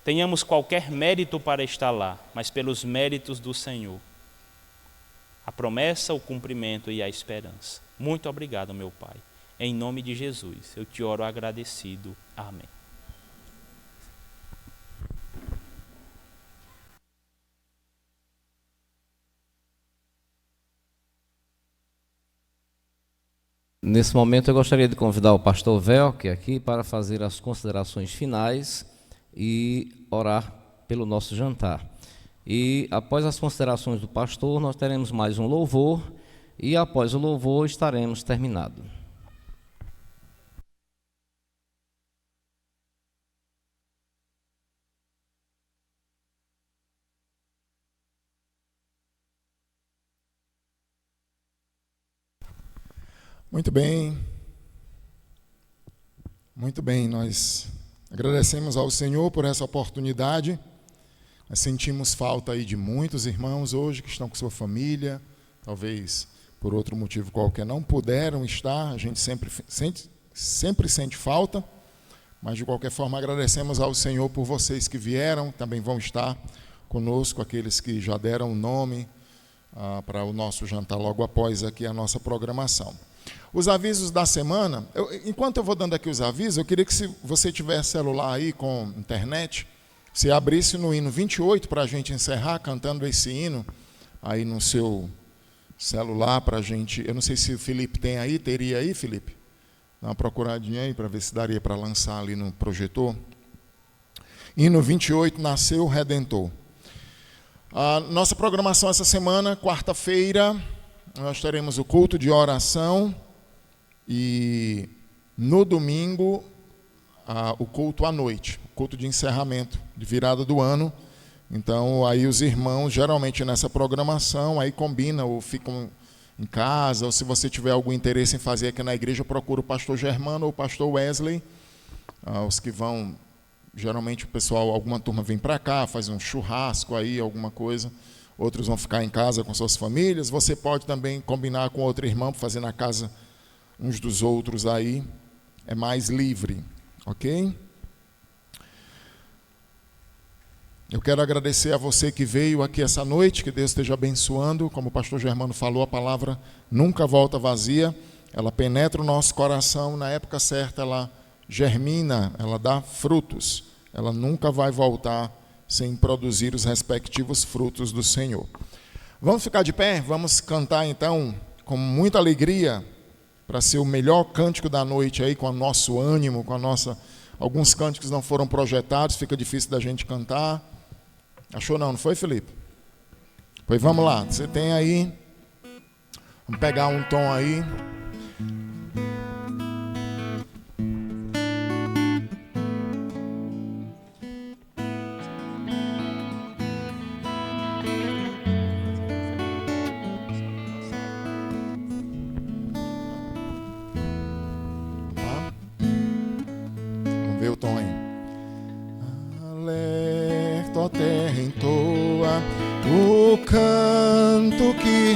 tenhamos qualquer mérito para estar lá, mas pelos méritos do Senhor. A promessa, o cumprimento e a esperança. Muito obrigado, meu Pai. Em nome de Jesus, eu te oro agradecido. Amém. Nesse momento eu gostaria de convidar o pastor Velke aqui para fazer as considerações finais e orar pelo nosso jantar. E após as considerações do pastor, nós teremos mais um louvor e após o louvor estaremos terminados. Muito bem, nós agradecemos ao Senhor por essa oportunidade. Nós sentimos falta aí de muitos irmãos hoje que estão com sua família, talvez por outro motivo qualquer não puderam estar, a gente sempre sente falta, mas de qualquer forma agradecemos ao Senhor por vocês que vieram, também vão estar conosco, aqueles que já deram o nome para o nosso jantar logo após aqui a nossa programação. Os avisos da semana, enquanto eu vou dando aqui os avisos, eu queria que se você tiver celular aí com internet, você abrisse no hino 28 para a gente encerrar cantando esse hino aí no seu celular para a gente. Eu não sei se o Felipe tem aí, teria aí, Felipe? Dá uma procuradinha aí para ver se daria para lançar ali no projetor. Hino 28, Nasceu o Redentor. A nossa programação essa semana, quarta-feira, nós teremos o culto de oração e no domingo o culto à noite, o culto de encerramento, de virada do ano. Então aí os irmãos, geralmente nessa programação, aí combinam ou ficam em casa, ou se você tiver algum interesse em fazer aqui na igreja, procura o pastor Germano ou o pastor Wesley. Os que vão, geralmente o pessoal, alguma turma vem para cá, faz um churrasco aí, alguma coisa. Outros vão ficar em casa com suas famílias. Você pode também combinar com outro irmão, fazer na casa uns dos outros aí. É mais livre, ok? Eu quero agradecer a você que veio aqui essa noite, que Deus esteja abençoando. Como o pastor Germano falou, a palavra nunca volta vazia. Ela penetra o nosso coração, na época certa ela germina, ela dá frutos. Ela nunca vai voltar sem produzir os respectivos frutos do Senhor. Vamos ficar de pé? Vamos cantar então com muita alegria para ser o melhor cântico da noite aí, com o nosso ânimo, com a nossa... Alguns cânticos não foram projetados, fica difícil da gente cantar. Achou não foi, Felipe? Pois vamos lá, você tem aí, vamos pegar um tom aí.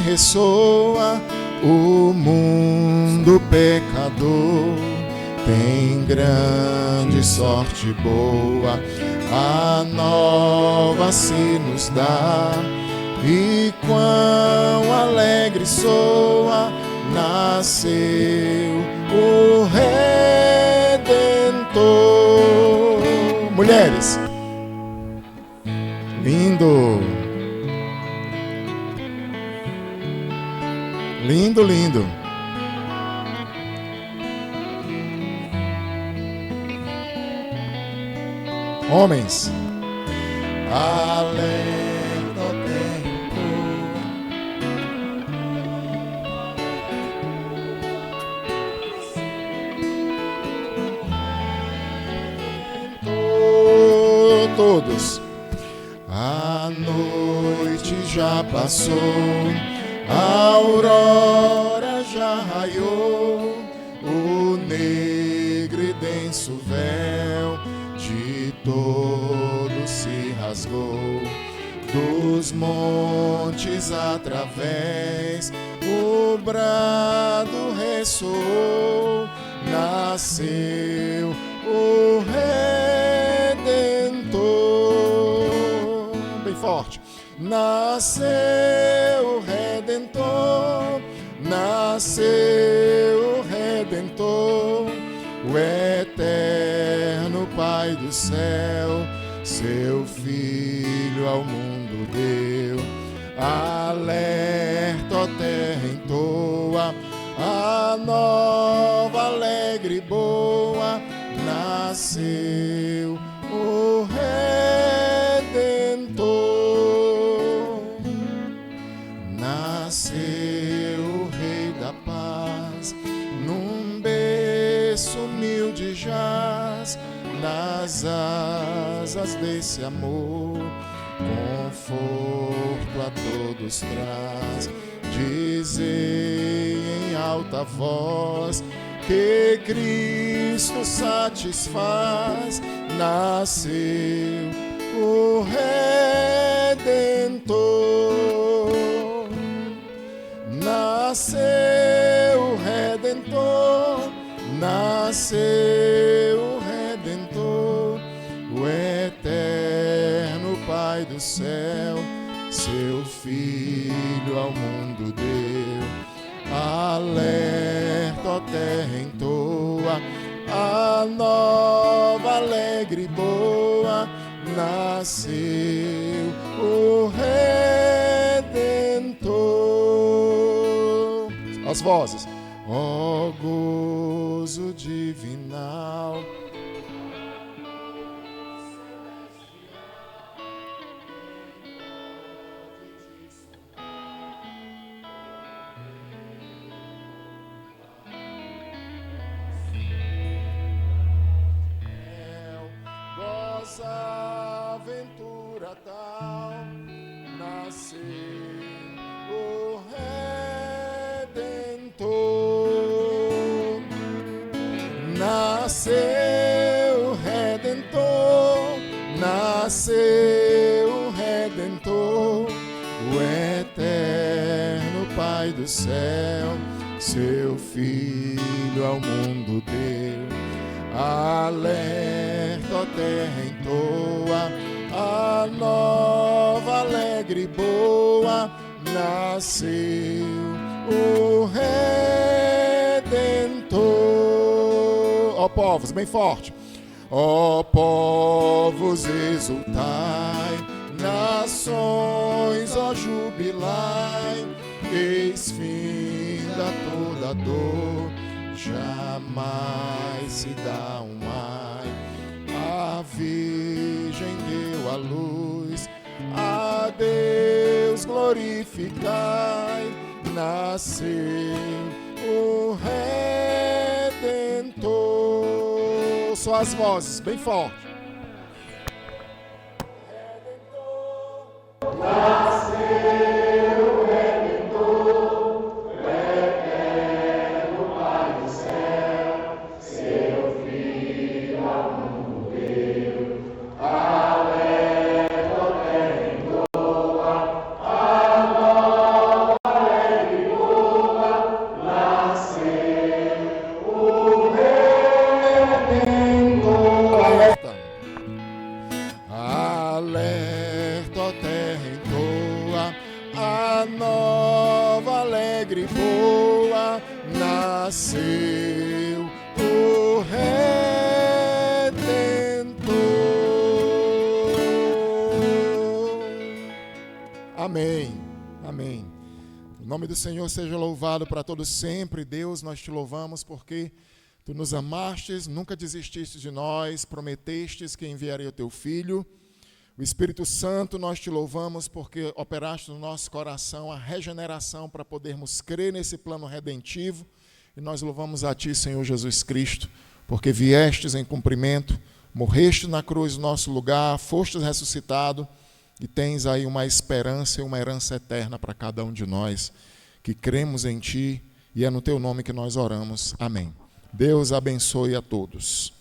Ressoa o mundo pecador tem grande sorte boa, a nova se nos dá, e quão alegre soa, nasceu o Redentor. Mulheres, lindo, lindo, lindo. Homens, alerta o tempo, todos, a noite já passou, a aurora já raiou, o negro e denso véu de todos se rasgou, dos montes através o brado ressoou, nasceu o Redentor. Bem forte. Nasceu o Redentor, nasceu o Redentor, o eterno Pai do céu, seu Filho ao mundo deu. Alerta, ó terra, entoa a nova, alegre e boa, nasceu o Redentor, nasceu o Rei da paz, num berço humilde jaz, nas asas desse amor, conforto a todos traz. Dizei em alta voz que Cristo satisfaz, nasceu o Redentor, nasceu o Redentor, nasceu o Redentor, o eterno Pai do céu, seu Filho ao mundo deu. Alerta, ó terra, entoa a nova, alegre e boa, nasceu o Redentor. As vozes. Ó gozo divinal, aventura tal, nasceu o Redentor, nasceu o Redentor, nasceu o Redentor, o eterno Pai do céu, seu Filho ao mundo deu. Alerta, ó terra, entoa a nova, alegre e boa, nasceu o Redentor. Ó povos, bem forte. Ó povos, exultai, nações, ó jubilai, eis finda toda dor, jamais se dá um ai. A Virgem deu a luz, a Deus glorificai, nasceu o Redentor. Só as vozes, bem forte. Redentor, nasceu o Redentor, eterno Pai do céu, seu Filho ao mundo deu. Alerta, ó terra, entoa a nova, alegre e boa, nasceu o Redentor. O nome do Senhor seja louvado para todos sempre. Deus, nós te louvamos porque tu nos amastes, nunca desististe de nós, prometestes que enviaria o teu Filho. O Espírito Santo, nós te louvamos porque operaste no nosso coração a regeneração para podermos crer nesse plano redentivo. E nós louvamos a ti, Senhor Jesus Cristo, porque viestes em cumprimento, morreste na cruz no nosso lugar, fostes ressuscitado e tens aí uma esperança e uma herança eterna para cada um de nós que cremos em ti, e é no teu nome que nós oramos. Amém. Deus abençoe a todos.